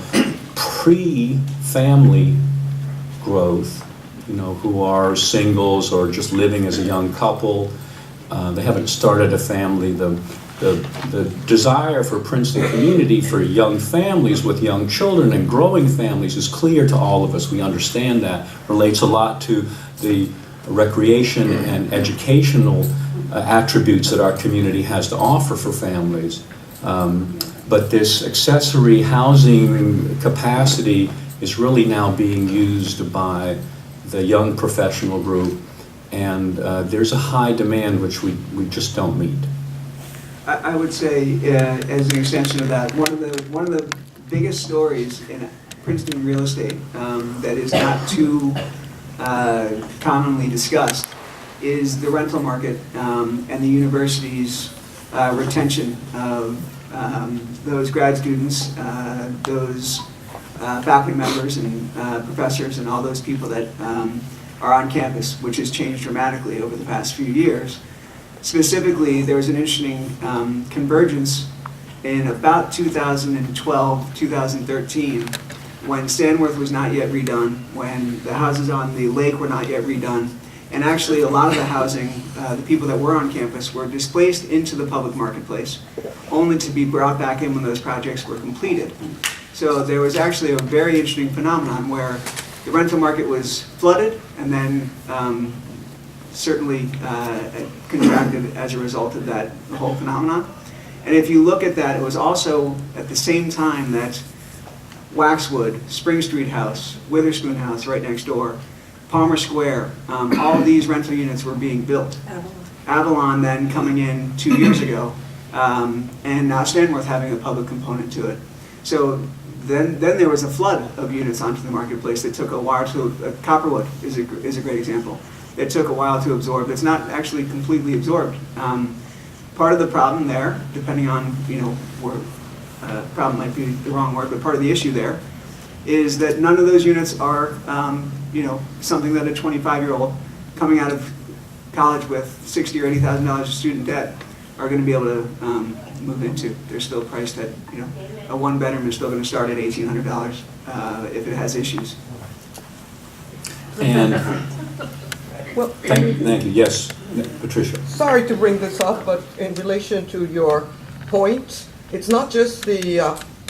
pre-family growth, you know, who are singles or just living as a young couple. They haven't started a family. The desire for Princeton community for young families with young children and growing families is clear to all of us. We understand that. Relates a lot to the recreation and educational attributes that our community has to offer for families. But this accessory housing capacity is really now being used by the young professional group, and there's a high demand which we just don't meet. I would say, as an extension of that, one of the biggest stories in Princeton real estate that is not too commonly discussed is the rental market and the university's retention of those grad students, those faculty members and professors and all those people that are on campus, which has changed dramatically over the past few years. Specifically, there was an interesting convergence in about 2012, 2013, when Stanworth was not yet redone, when the houses on the lake were not yet redone, and actually a lot of the housing, the people that were on campus were displaced into the public marketplace, only to be brought back in when those projects were completed. So there was actually a very interesting phenomenon where the rental market was flooded and then certainly contracted as a result of that whole phenomenon. And if you look at that, it was also at the same time that Waxwood, Spring Street House, Witherspoon House right next door, Palmer Square, all of these rental units were being built. Avalon then coming in 2 years ago, and now Stanworth having a public component to it. So then there was a flood of units onto the marketplace that took a while to, Copperwood is a great example. It took a while to absorb. It's not actually completely absorbed. Part of the problem there, depending on, you know, where, problem might be the wrong word, but part of the issue there is that none of those units are, you know, something that a 25-year-old coming out of college with $60,000 or $80,000 of student debt are going to be able to move into. They're still priced at, you know, a one-bedroom is still going to start at $1,800 if it has issues. And Well, thank you. Yes, Patricia. sorry to bring this up, but in relation to your point, it's not just the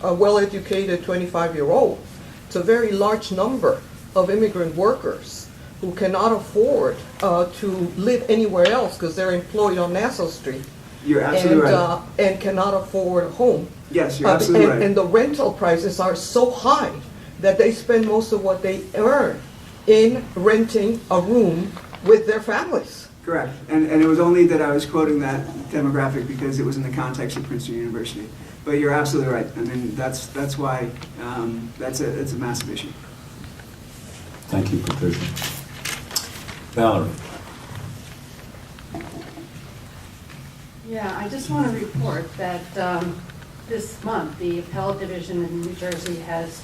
well-educated 25-year-old. It's a very large number of immigrant workers who cannot afford to live anywhere else because they're employed on Nassau Street. You're absolutely right. And cannot afford a home. Yes, you're absolutely right. And the rental prices are so high that they spend most of what they earn in renting a room with their families. Correct. And it was only that I was quoting that demographic because it was in the context of Princeton University. But you're absolutely right. I mean, that's why it's a massive issue. Thank you, Patricia. Valerie? Yeah, I just want to report that this month, the appellate division in New Jersey has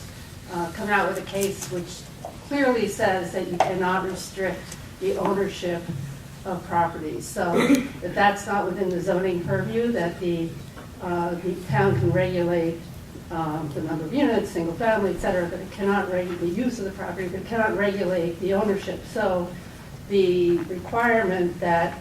come out with a case which clearly says that you cannot restrict the ownership of properties. So if that's not within the zoning purview, that the town can regulate the number of units, single family, et cetera, but it cannot regulate the use of the property, but it cannot regulate the ownership. So the requirement that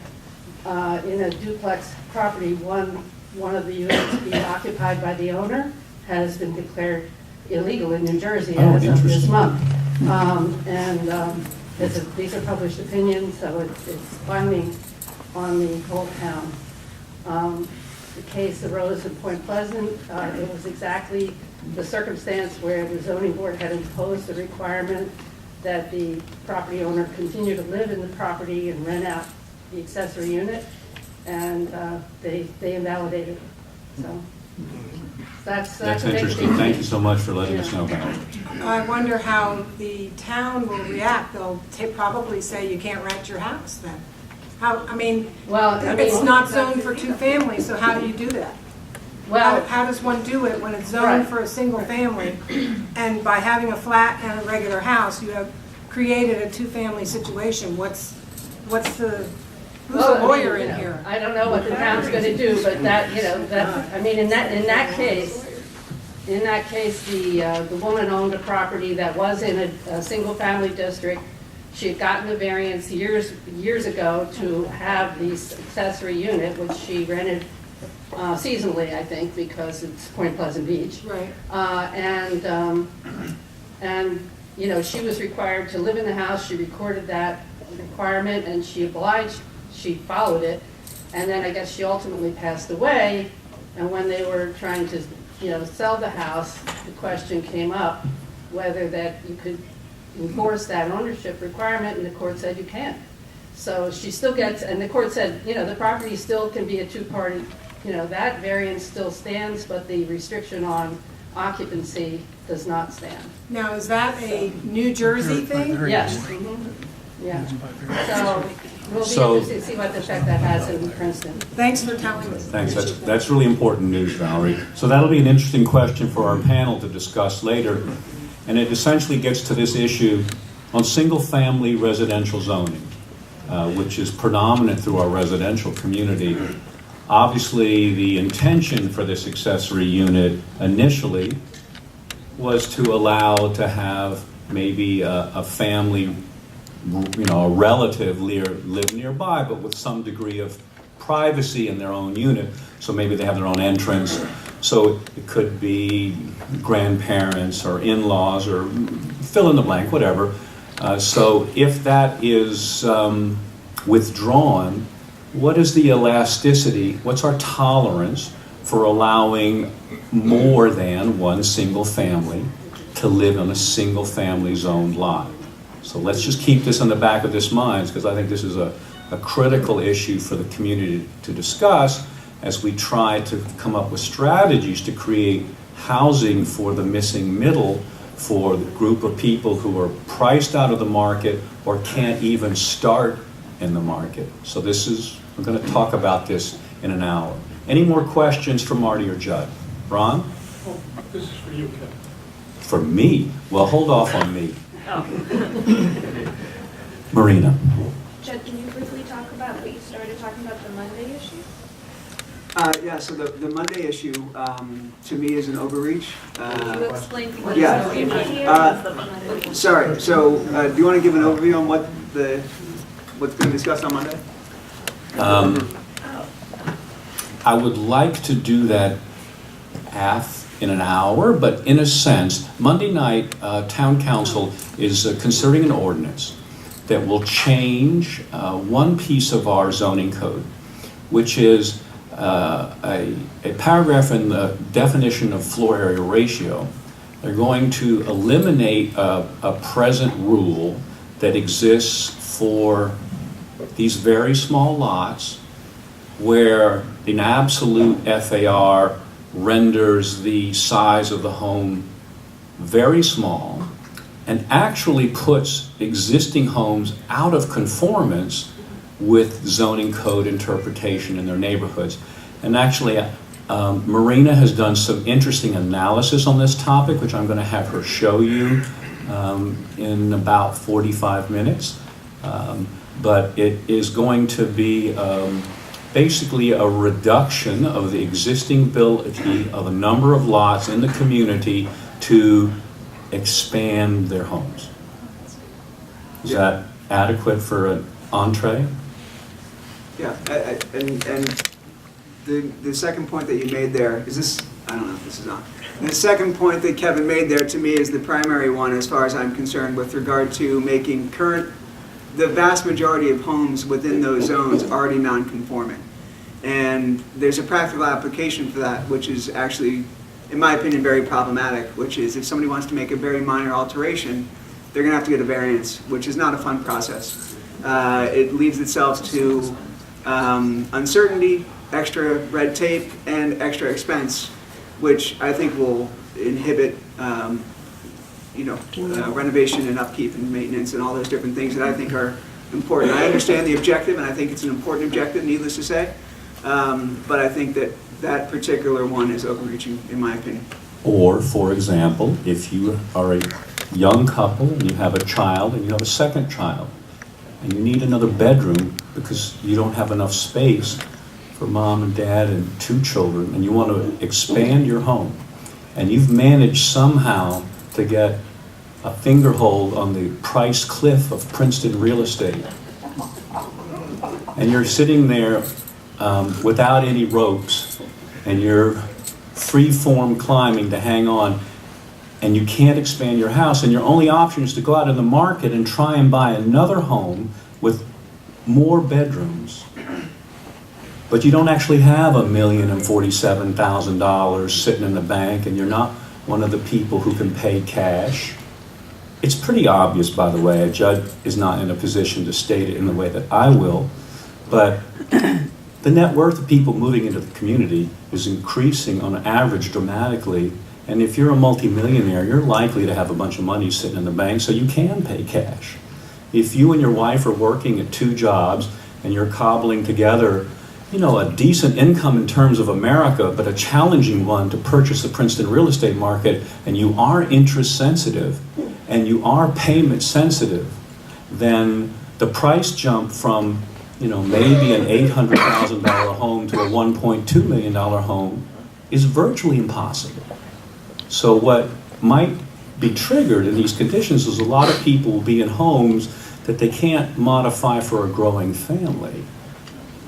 in a duplex property, one of the units be occupied by the owner has been declared illegal in New Jersey as of this month. These are published opinions, so it's binding on the whole town. The case arose in Point Pleasant. It was exactly the circumstance where the zoning board had imposed the requirement that the property owner continue to live in the property and rent out the accessory unit, and they invalidated it. So that's a big interesting. thing. Thank you so much for letting us know about it. I wonder how the town will react. They'll probably say you can't rent your house then. It's not zoned for two families, so how do you do that? Well, How does one do it when it's zoned Right. for a single family? And by having a flat and a regular house, you have created a two-family situation. Who's the lawyer in here? I don't know what the town's going to do, but in that case, the woman owned a property that was in a single-family district. She had gotten a variance years ago to have this accessory unit, which she rented seasonally, I think, because it's Point Pleasant Beach. Right. She was required to live in the house. She recorded that requirement, and she obliged. She followed it, and then I guess she ultimately passed away. And when they were trying to, sell the house, the question came up whether that you could enforce that ownership requirement, and the court said you can't. So she still gets, and the court said, the property still can be a two-party, that variance still stands, but the restriction on occupancy does not stand. Now, is that a New Jersey thing? Yes. Yeah. So we'll be interested to see what effect that has in Princeton. Thanks for telling us. Thanks. That's really important news, Valerie. So that'll be an interesting question for our panel to discuss later. And it essentially gets to this issue on single-family residential zoning, which is predominant through our residential community. Obviously, the intention for this accessory unit initially was to allow to have maybe a family, a relative live nearby, but with some degree of privacy in their own unit. So maybe they have their own entrance. So it could be grandparents or in-laws or fill in the blank, whatever. So if that is withdrawn, what is the elasticity? What's our tolerance for allowing more than one single family to live in a single family zoned lot? So let's just keep this in the back of this minds, because I think this is a critical issue for the community to discuss as we try to come up with strategies to create housing for the missing middle, for the group of people who are priced out of the market or can't even start in the market. So we're going to talk about this in an hour. Any more questions for Marty or Judd? Ron? This is for you, Kevin. For me? Well, hold off on me. Marina. Judd, can you briefly talk about what you started talking about, the Monday issue? So the Monday issue, to me, is an overreach. Can you explain what yeah. is going here? Sorry, so do you want to give an overview on what's being discussed on Monday? I would like to do that half in an hour, but in a sense, Monday night, Town Council is considering an ordinance that will change one piece of our zoning code, which is a paragraph in the definition of floor area ratio. They're going to eliminate a present rule that exists for these very small lots where an absolute FAR renders the size of the home very small and actually puts existing homes out of conformance with zoning code interpretation in their neighborhoods. And actually, Marina has done some interesting analysis on this topic, which I'm going to have her show you in about 45 minutes. But it is going to be basically a reduction of the existing ability of a number of lots in the community to expand their homes. Is that adequate for an entree? Yeah, and the second point that you made there, is this, I don't know if this is on. The second point that Kevin made there to me is the primary one as far as I'm concerned with regard to making the vast majority of homes within those zones already non-conforming. And there's a practical application for that, which is actually, in my opinion, very problematic, which is if somebody wants to make a very minor alteration, they're going to have to get a variance, which is not a fun process. It leads itself to uncertainty, extra red tape, and extra expense, which I think will inhibit renovation and upkeep and maintenance and all those different things that I think are important. I understand the objective, and I think it's an important objective, needless to say, but I think that particular one is overreaching, in my opinion. Or, for example, if you are a young couple and you have a child and you have a second child and you need another bedroom because you don't have enough space for mom and dad and 2 children, and you want to expand your home, and you've managed somehow to get a fingerhold on the price cliff of Princeton real estate, and you're sitting there without any ropes, and you're free-form climbing to hang on, and you can't expand your house, and your only option is to go out in the market and try and buy another home with more bedrooms. But you don't actually have $1,047,000 sitting in the bank, and you're not one of the people who can pay cash. It's pretty obvious, by the way. A judge is not in a position to state it in the way that I will, but the net worth of people moving into the community is increasing on average dramatically, and if you're a multimillionaire, you're likely to have a bunch of money sitting in the bank, so you can pay cash. If you and your wife are working at 2 jobs and you're cobbling together a decent income in terms of America, but a challenging one to purchase the Princeton real estate market, and you are interest sensitive and you are payment sensitive, then the price jump from maybe an $800,000 home to a $1.2 million home is virtually impossible. So what might be triggered in these conditions is a lot of people will be in homes that they can't modify for a growing family.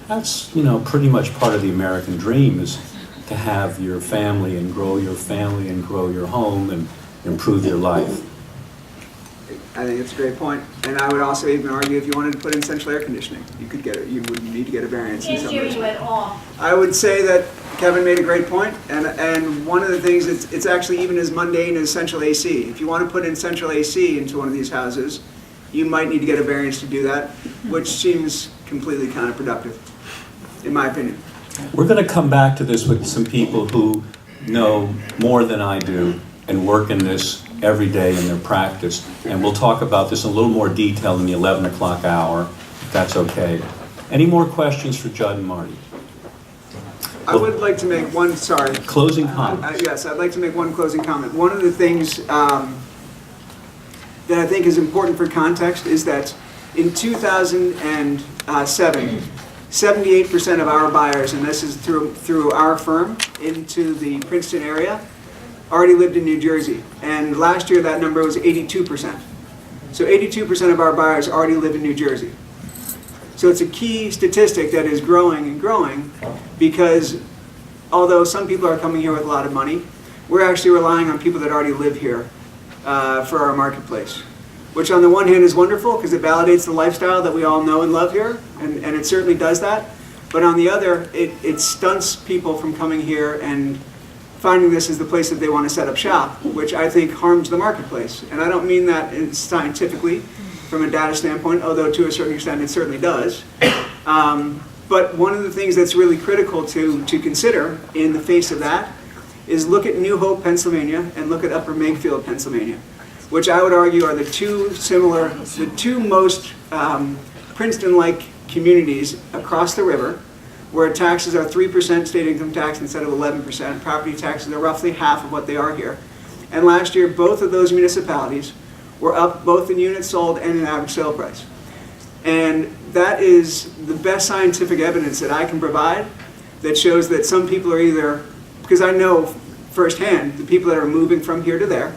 That's, pretty much part of the American dream, is to have your family and grow your family and grow your home and improve your life. I think it's a great point. And I would also even argue if you wanted to put in central air conditioning, you would need to get a variance in some ways. At all. I would say that Kevin made a great point, and one of the things, it's actually even as mundane as central AC. If you want to put in central AC into one of these houses, you might need to get a variance to do that, which seems completely counterproductive, in my opinion. We're going to come back to this with some people who know more than I do and work in this every day in their practice, and we'll talk about this in a little more detail in the 11 o'clock hour, if that's okay. Any more questions for Judd and Marty? I would like to make one, closing comment. Yes, I'd like to make one closing comment. One of the things that I think is important for context is that in 2007, 78% of our buyers, and this is through our firm, into the Princeton area, already lived in New Jersey. And last year that number was 82%. So 82% of our buyers already live in New Jersey. So it's a key statistic that is growing and growing, because although some people are coming here with a lot of money, we're actually relying on people that already live here for our marketplace. Which on the one hand is wonderful because it validates the lifestyle that we all know and love here, and it certainly does that. But on the other, it stunts people from coming here and finding this as the place that they want to set up shop, which I think harms the marketplace. And I don't mean that scientifically. from a data standpoint, although to a certain extent it certainly does. But one of the things that's really critical to consider in the face of that is look at New Hope, Pennsylvania, and look at Upper Makefield, Pennsylvania, which I would argue are the two most Princeton-like communities across the river, where taxes are 3% state income tax instead of 11%. Property taxes are roughly half of what they are here. And last year, both of those municipalities were up both in units sold and in average sale price. And that is the best scientific evidence that I can provide that shows that some people are either, because I know firsthand the people that are moving from here to there,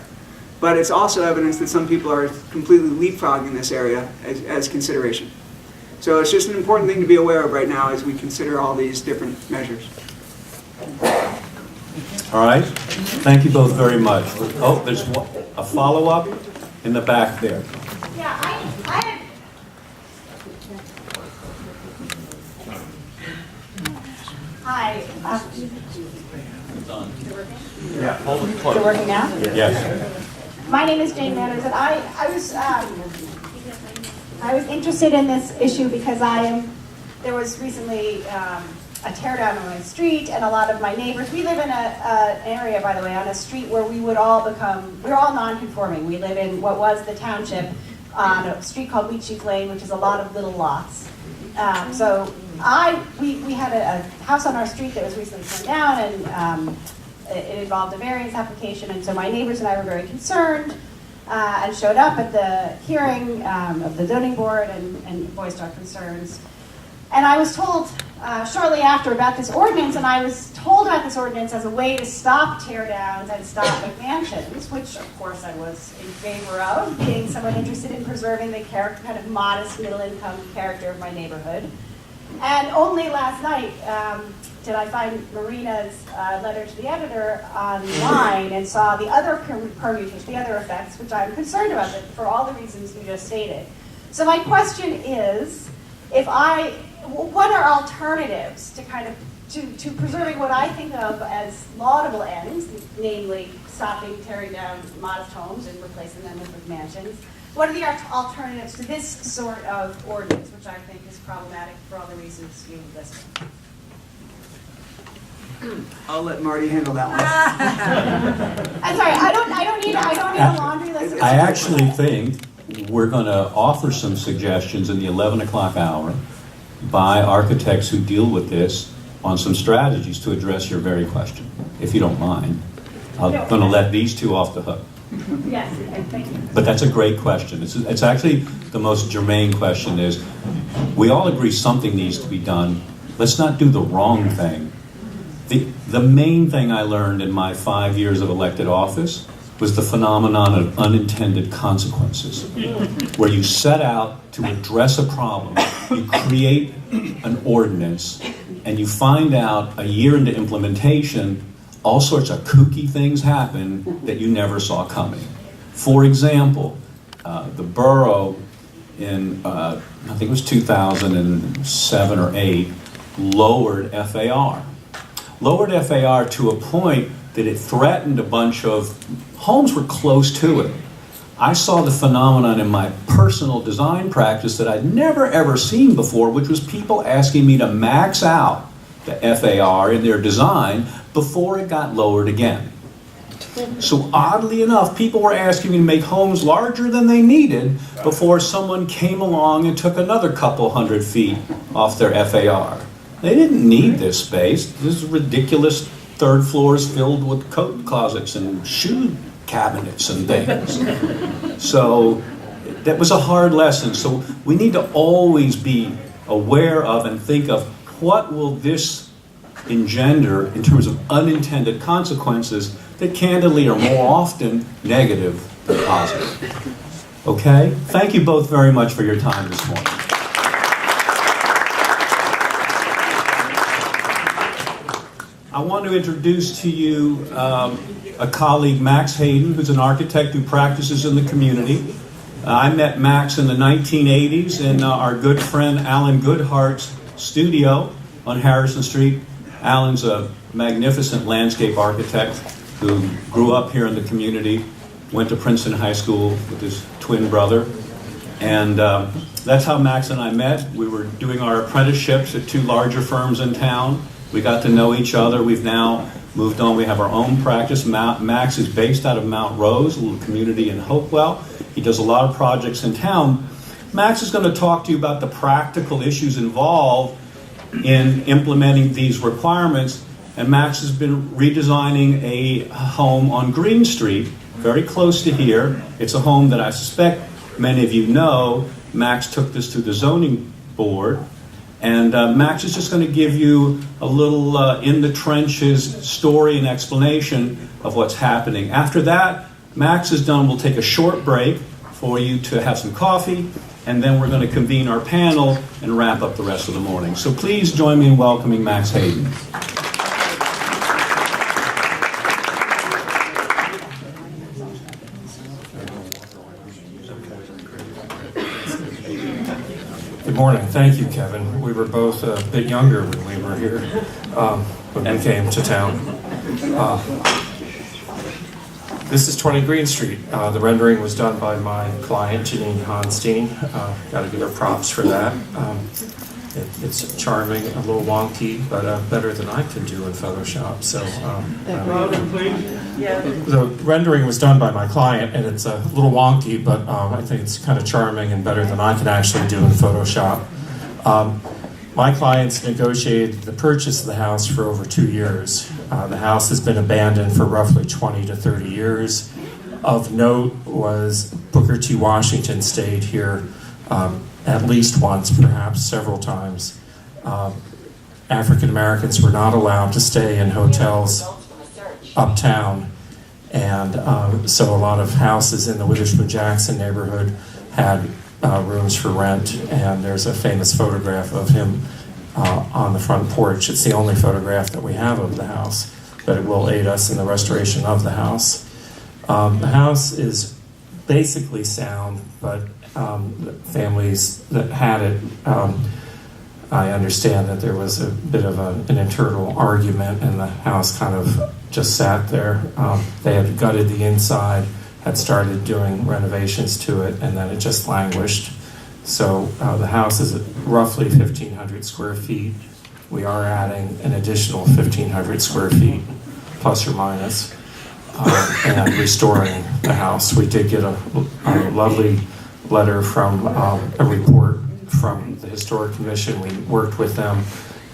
but it's also evidence that some people are completely leapfrogging this area as consideration. So it's just an important thing to be aware of right now as we consider all these different measures. All right, thank you both very much. Oh, there's a follow-up in the back there. Yeah, I had. Hi. Is it working now? Yes. My name is Jane Manners, and I was interested in this issue because there was recently a tear down on my street, and a lot of my neighbors, we live in an area, by the way, on a street where we're all non-conforming. We live in what was the township on a street called Wheat Sheaf Lane, which is a lot of little lots. So we had a house on our street that was recently torn down, and it involved a variance application, and so my neighbors and I were very concerned and showed up at the hearing of the zoning board and voiced our concerns. And I was told shortly after about this ordinance, and I was told about this ordinance as a way to stop tear downs and stop McMansions, which of course I was in favor of, being someone interested in preserving the kind of modest middle-income character of my neighborhood. And only last night did I find Marina's letter to the editor online and saw the other permutations, the other effects, which I'm concerned about for all the reasons you just stated. So my question is, what are alternatives to kind of to preserving what I think of as laudable ends, namely stopping tearing down modest homes and replacing them with mansions? What are the alternatives to this sort of ordinance, which I think is problematic for all the reasons you listed? I'll let Marty handle that one. I'm sorry, I don't need a laundry list. I actually think we're going to offer some suggestions in the 11 o'clock hour by architects who deal with this on some strategies to address your very question, if you don't mind. I'm going to let these two off the hook. Yes, thank you. But that's a great question. It's actually the most germane question is, we all agree something needs to be done. Let's not do the wrong thing. The main thing I learned in my 5 years of elected office was the phenomenon of unintended consequences, where you set out to address a problem, you create an ordinance, and you find out a year into implementation, all sorts of kooky things happen that you never saw coming. For example, the borough in, I think it was 2007 or 8, lowered FAR. Lowered FAR to a point that it threatened a bunch of homes were close to it. I saw the phenomenon in my personal design practice that I'd never ever seen before, which was people asking me to max out the FAR in their design before it got lowered again. So oddly enough, people were asking me to make homes larger than they needed before someone came along and took another couple 100 feet off their FAR. They didn't need this space. This is ridiculous third floors filled with coat closets and shoe cabinets and things. So that was a hard lesson. So we need to always be aware of and think of what will this engender in terms of unintended consequences that candidly are more often negative than positive. Okay? Thank you both very much for your time this morning. I want to introduce to you a colleague, Max Hayden, who's an architect who practices in the community. I met Max in the 1980s in our good friend Alan Goodhart's studio on Harrison Street. Alan's a magnificent landscape architect who grew up here in the community, went to Princeton High School with his twin brother, And that's how Max and I met. We were doing our apprenticeships at two larger firms in town. We got to know each other. We've now moved on. We have our own practice. Max is based out of Mount Rose, a little community in Hopewell. He does a lot of projects in town. Max is going to talk to you about the practical issues involved in implementing these requirements. And Max has been redesigning a home on Green Street, very close to here. It's a home that I suspect many of you know. Max took this to the zoning board. And Max is just going to give you a little in the trenches story and explanation of what's happening. After that, Max is done. We'll take a short break for you to have some coffee, and then we're going to convene our panel and wrap up the rest of the morning. So please join me in welcoming Max Hayden. Good morning. Thank you, Kevin. We were both a bit younger when we were here, when we came to town. This is 20 Green Street. The rendering was done by my client, Janine Honstein. Got to give her props for that. It's charming, a little wonky, but better than I can do in Photoshop. So the rendering was done by my client, and it's a little wonky, but I think it's kind of charming and better than I can actually do in Photoshop. My clients negotiated the purchase of the house for over 2 years. The house has been abandoned for roughly 20 to 30 years. Of note was Booker T. Washington stayed here at least once, perhaps several times. African Americans were not allowed to stay in hotels uptown, and so a lot of houses in the Witherspoon-Jackson neighborhood had rooms for rent, and there's a famous photograph of him on the front porch. It's the only photograph that we have of the house, but it will aid us in the restoration of the house. The house is basically sound, but families that had it, I understand that there was a bit of an internal argument, and the house kind of just sat there. They had gutted the inside, had started doing renovations to it, and then it just languished. So the house is roughly 1,500 square feet. We are adding an additional 1,500 square feet, plus or minus, and restoring the house. We did get a lovely letter from a report from the Historic Commission. We worked with them.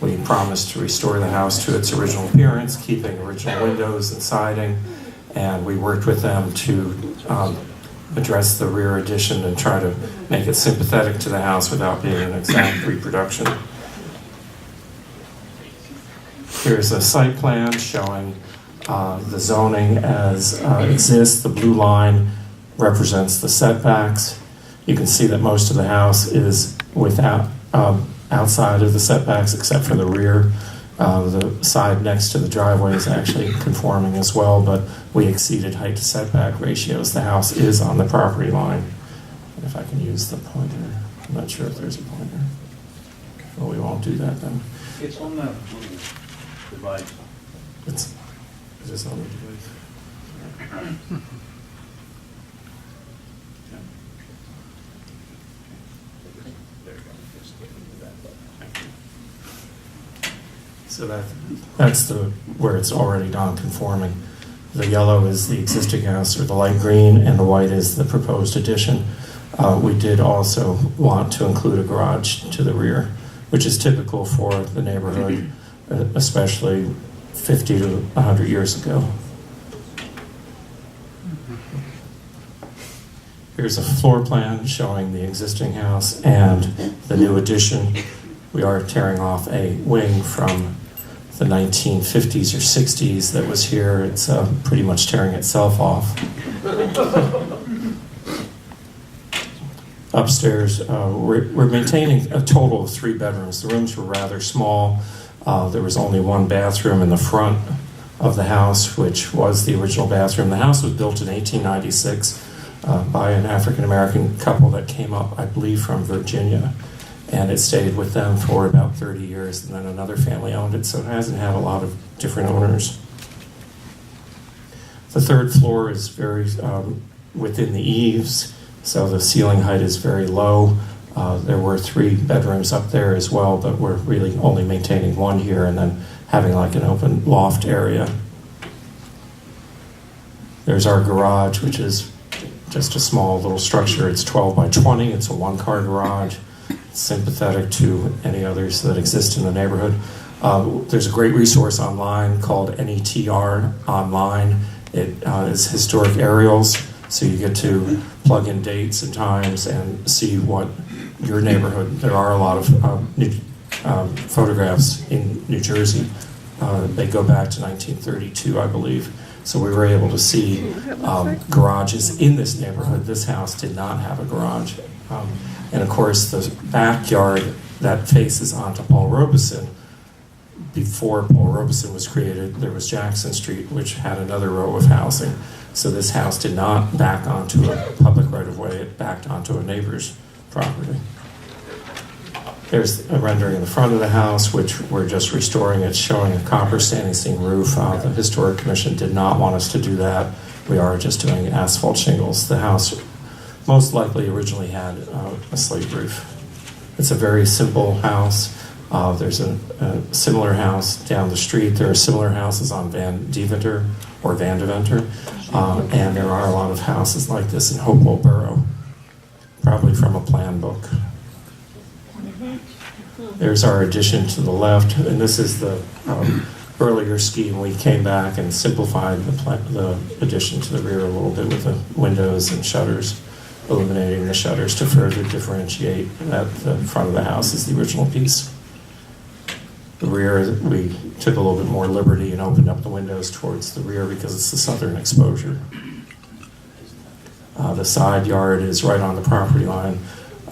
We promised to restore the house to its original appearance, keeping original windows and siding, and we worked with them to address the rear addition and try to make it sympathetic to the house without being an exact reproduction. Here's a site plan showing the zoning as exists. The blue line represents the setbacks. You can see that most of the house is without outside of the setbacks except for the rear. The side next to the driveway is actually conforming as well, but we exceeded height to setback ratios. The house is on the property line. And if I can use the pointer, I'm not sure if there's a pointer. Well, we won't do that then. It's on that device. Is this on the device? So that's where it's already non-conforming. The yellow is the existing house, or the light green, and the white is the proposed addition. We did also want to include a garage to the rear, which is typical for the neighborhood, especially 50 to 100 years ago. Here's a floor plan showing the existing house and the new addition. We are tearing off a wing from the 1950s or 60s that was here. It's pretty much tearing itself off. Upstairs, we're maintaining a total of 3 bedrooms. The rooms were rather small. There was only 1 bathroom in the front of the house, which was the original bathroom. The house was built in 1896 by an African-American couple that came up, I believe, from Virginia. And it stayed with them for about 30 years, and then another family owned it, so it hasn't had a lot of different owners. The 3rd floor is very within the eaves. So the ceiling height is very low. There were 3 bedrooms up there as well, but we're really only maintaining 1 here and then having like an open loft area. There's our garage, which is just a small little structure. It's 12 by 20. It's a 1-car garage. It's sympathetic to any others that exist in the neighborhood. There's a great resource online called NETR Online. It is historic aerials, so you get to plug in dates and times and see what your neighborhood. There are a lot of photographs in New Jersey. They go back to 1932, I believe. So we were able to see garages in this neighborhood. This house did not have a garage. And of course, the backyard that faces onto Paul Robeson, before Paul Robeson was created, there was Jackson Street, which had another row of housing. So this house did not back onto a public right-of-way. It backed onto a neighbor's property. There's a rendering in the front of the house, which we're just restoring. It's showing a copper standing seam roof. The Historic Commission did not want us to do that. We are just doing asphalt shingles. The house most likely originally had a slate roof. It's a very simple house. There's a similar house down the street. There are similar houses on Van Deventer, and there are a lot of houses like this in Hopewell Borough, probably from a plan book. There's our addition to the left, and this is the earlier scheme. We came back and simplified the addition to the rear a little bit with the windows and shutters, eliminating the shutters to further differentiate that the front of the house is the original piece. The rear, we took a little bit more liberty and opened up the windows towards the rear because it's the southern exposure. The side yard is right on the property line.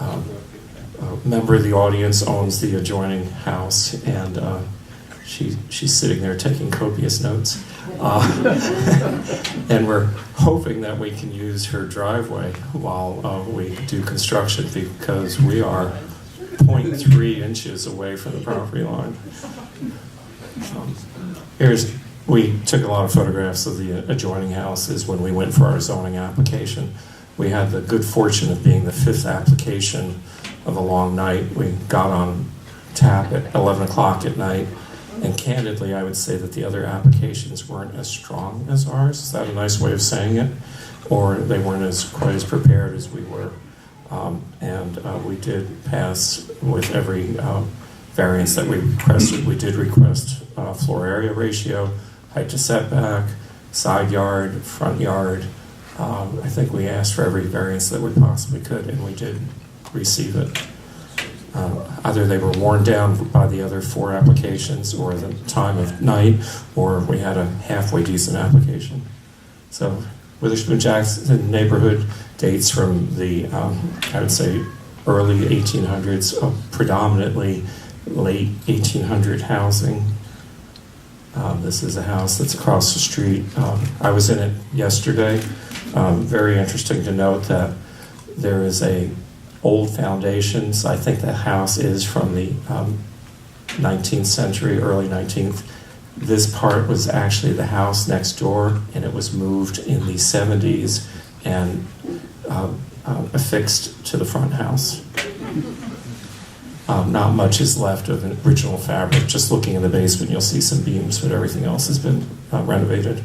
A member of the audience owns the adjoining house, and she's sitting there taking copious notes. And we're hoping that we can use her driveway while we do construction, because we are 0.3 inches away from the property line. We took a lot of photographs of the adjoining houses when we went for our zoning application. We had the good fortune of being the 5th application of a long night. We got on tap at 11 o'clock at night, and candidly, I would say that the other applications weren't as strong as ours. Is that a nice way of saying it? Or they weren't quite as prepared as we were. We did pass with every variance that we requested. We did request floor area ratio, height to setback, side yard, front yard. I think we asked for every variance that we possibly could, and we did receive it. Either they were worn down by the other 4 applications, or the time of night, or we had a halfway decent application. So Witherspoon Jackson neighborhood dates from the, I would say, early 1800s, predominantly late 1800 housing. This is a house that's across the street. I was in it yesterday. Very interesting to note that there is a old foundations. I think the house is from the 19th century, early 19th. This part was actually the house next door, and it was moved in the 70s and affixed to the front house. Not much is left of an original fabric. Just looking in the basement, you'll see some beams, but everything else has been renovated.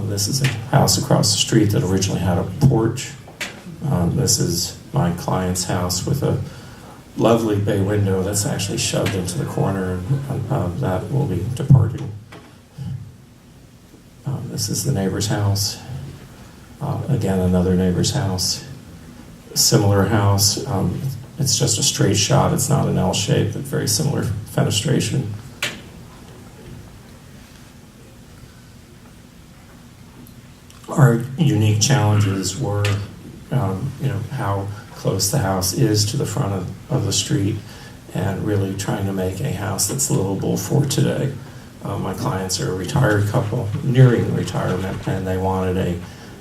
This is a house across the street that originally had a porch. This is my client's house with a lovely bay window that's actually shoved into the corner, and that will be departing. This is the neighbor's house. Again, another neighbor's house. Similar house. It's just a straight shot. It's not an L shape, but very similar fenestration. Our unique challenges were, how close the house is to the front of the street, and really trying to make a house that's livable for today. My clients are a retired couple, nearing retirement, and they wanted a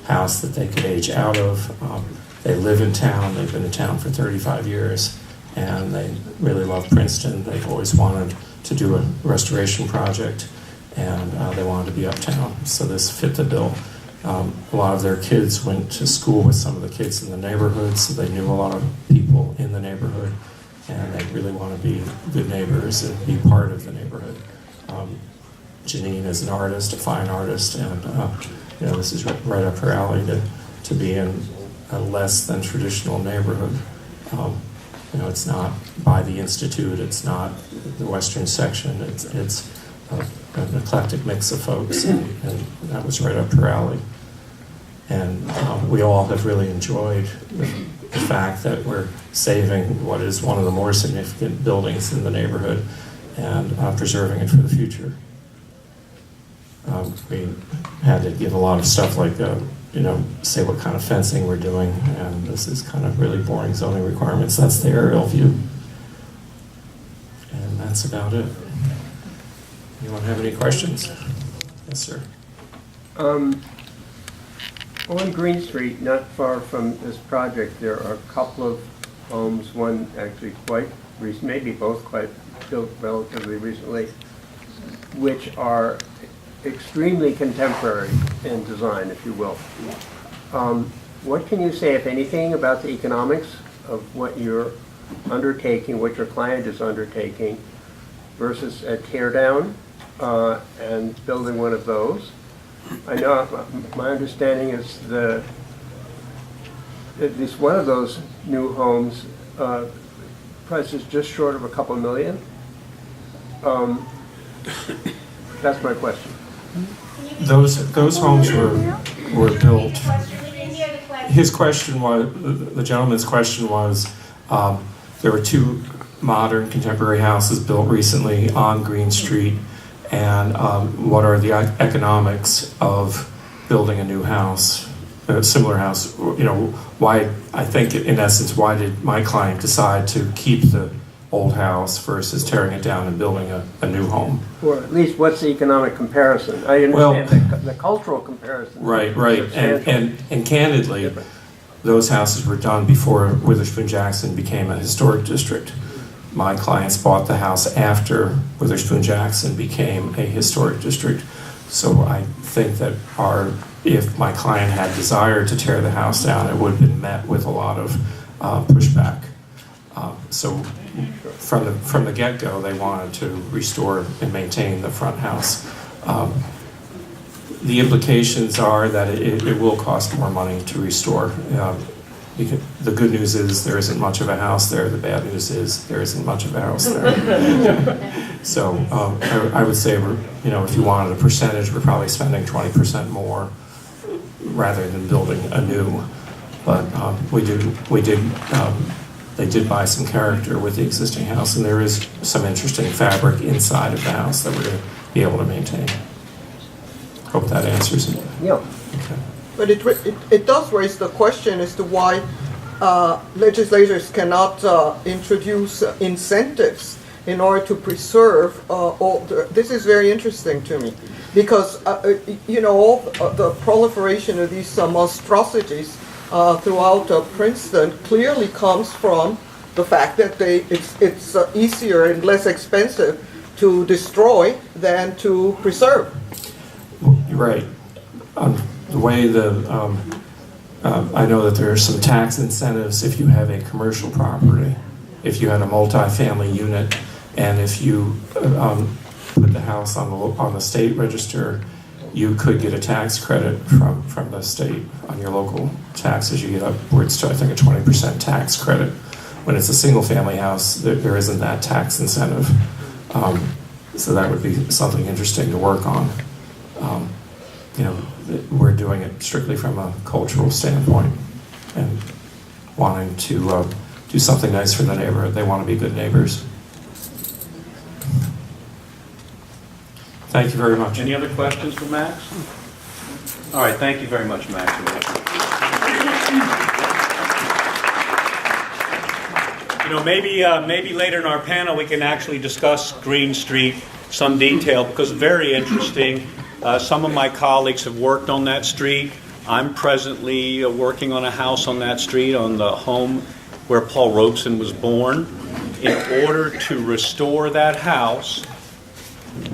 house that they could age out of. They live in town. They've been in town for 35 years, and they really love Princeton. They've always wanted to do a restoration project, and they wanted to be uptown, so this fit the bill. A lot of their kids went to school with some of the kids in the neighborhood, so they knew a lot of people in the neighborhood, and they really want to be good neighbors and be part of the neighborhood. Janine is an artist, a fine artist, and this is right up her alley to be in a less than traditional neighborhood. It's not by the Institute, it's not the Western section, it's an eclectic mix of folks, and that was right up her alley. And we all have really enjoyed the fact that we're saving what is one of the more significant buildings in the neighborhood and preserving it for the future. We had to give a lot of stuff like, say what kind of fencing we're doing, and this is kind of really boring zoning requirements. That's the aerial view. And that's about it. Anyone have any questions? Yes, sir. On Green Street, not far from this project, there are a couple of homes, one actually quite recent, maybe both quite built relatively recently, which are extremely contemporary in design, if you will. What can you say, if anything, about the economics of what you're undertaking, what your client is undertaking, versus a tear down and building one of those? I know my understanding is at least one of those new homes price is just short of a couple million. That's my question. Those homes were built. His question was, the gentleman's question was, there were two modern contemporary houses built recently on Green Street, and what are the economics of building a new house, a similar house? Why, I think in essence, why did my client decide to keep the old house versus tearing it down and building a new home? Or at least what's the economic comparison? I understand the cultural comparison. Right. And candidly, those houses were done before Witherspoon Jackson became a historic district. My clients bought the house after Witherspoon Jackson became a historic district. So I think that if my client had desired to tear the house down, it would have been met with a lot of pushback. So from the get-go, they wanted to restore and maintain the front house. The implications are that it will cost more money to restore. The good news is there isn't much of a house there. The bad news is there isn't much of a house there. So I would say, if you wanted a percentage, we're probably spending 20% more rather than building anew. But they did buy some character with the existing house, and there is some interesting fabric inside of the house that we're going to be able to maintain. Hope that answers it. Yeah. Okay. But it does raise the question as to why legislators cannot introduce incentives in order to preserve this is very interesting to me, because all the proliferation of these monstrosities throughout Princeton clearly comes from the fact that it's easier and less expensive to destroy than to preserve. Right. The way I know that there are some tax incentives if you have a commercial property, if you had a multifamily unit, and if you put the house on the state register, you could get a tax credit from the state on your local taxes. You get upwards to, I think, a 20% tax credit. When it's a single-family house, there isn't that tax incentive. So that would be something interesting to work on. We're doing it strictly from a cultural standpoint and wanting to do something nice for the neighborhood. They want to be good neighbors. Thank you very much. Any other questions for Max? All right, thank you very much, Max. Maybe later in our panel we can actually discuss Green Street some detail, because very interesting. Some of my colleagues have worked on that street. I'm presently working on a house on that street, on the home where Paul Robeson was born. In order to restore that house,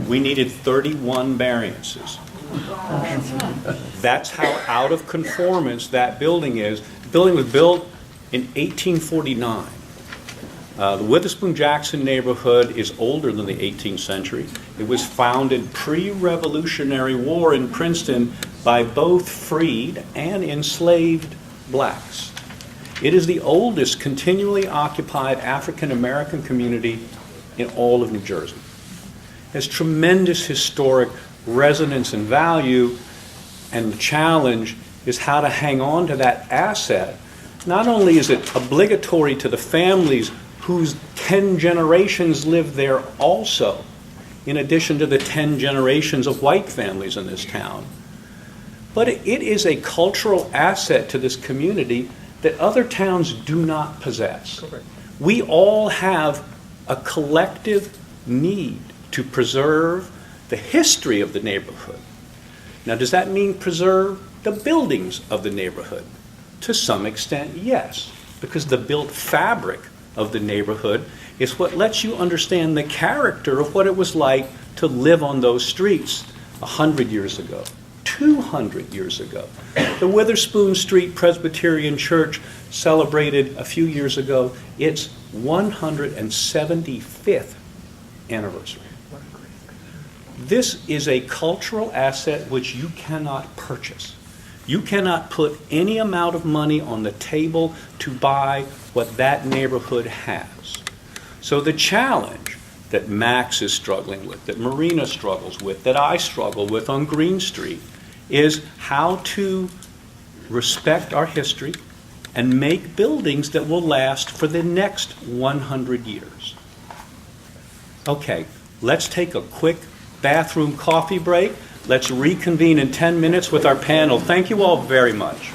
we needed 31 variances. That's how out of conformance that building is. The building was built in 1849. The Witherspoon-Jackson neighborhood is older than the 18th century. It was founded pre-Revolutionary War in Princeton by both freed and enslaved blacks. It is the oldest continually occupied African American community in all of New Jersey. It has tremendous historic resonance and value, and the challenge is how to hang on to that asset. Not only is it obligatory to the families whose 10 generations live there also, in addition to the 10 generations of white families in this town, but it is a cultural asset to this community that other towns do not possess. Correct. We all have a collective need to preserve the history of the neighborhood. Now, does that mean preserve the buildings of the neighborhood? To some extent, yes, because the built fabric of the neighborhood is what lets you understand the character of what it was like to live on those streets 100 years ago, 200 years ago. The Witherspoon Street Presbyterian Church celebrated a few years ago its 175th anniversary. This is a cultural asset which you cannot purchase. You cannot put any amount of money on the table to buy what that neighborhood has. So the challenge that Max is struggling with, that Marina struggles with, that I struggle with on Green Street, is how to respect our history and make buildings that will last for the next 100 years. Okay, let's take a quick bathroom coffee break. Let's reconvene in 10 minutes with our panel. Thank you all very much.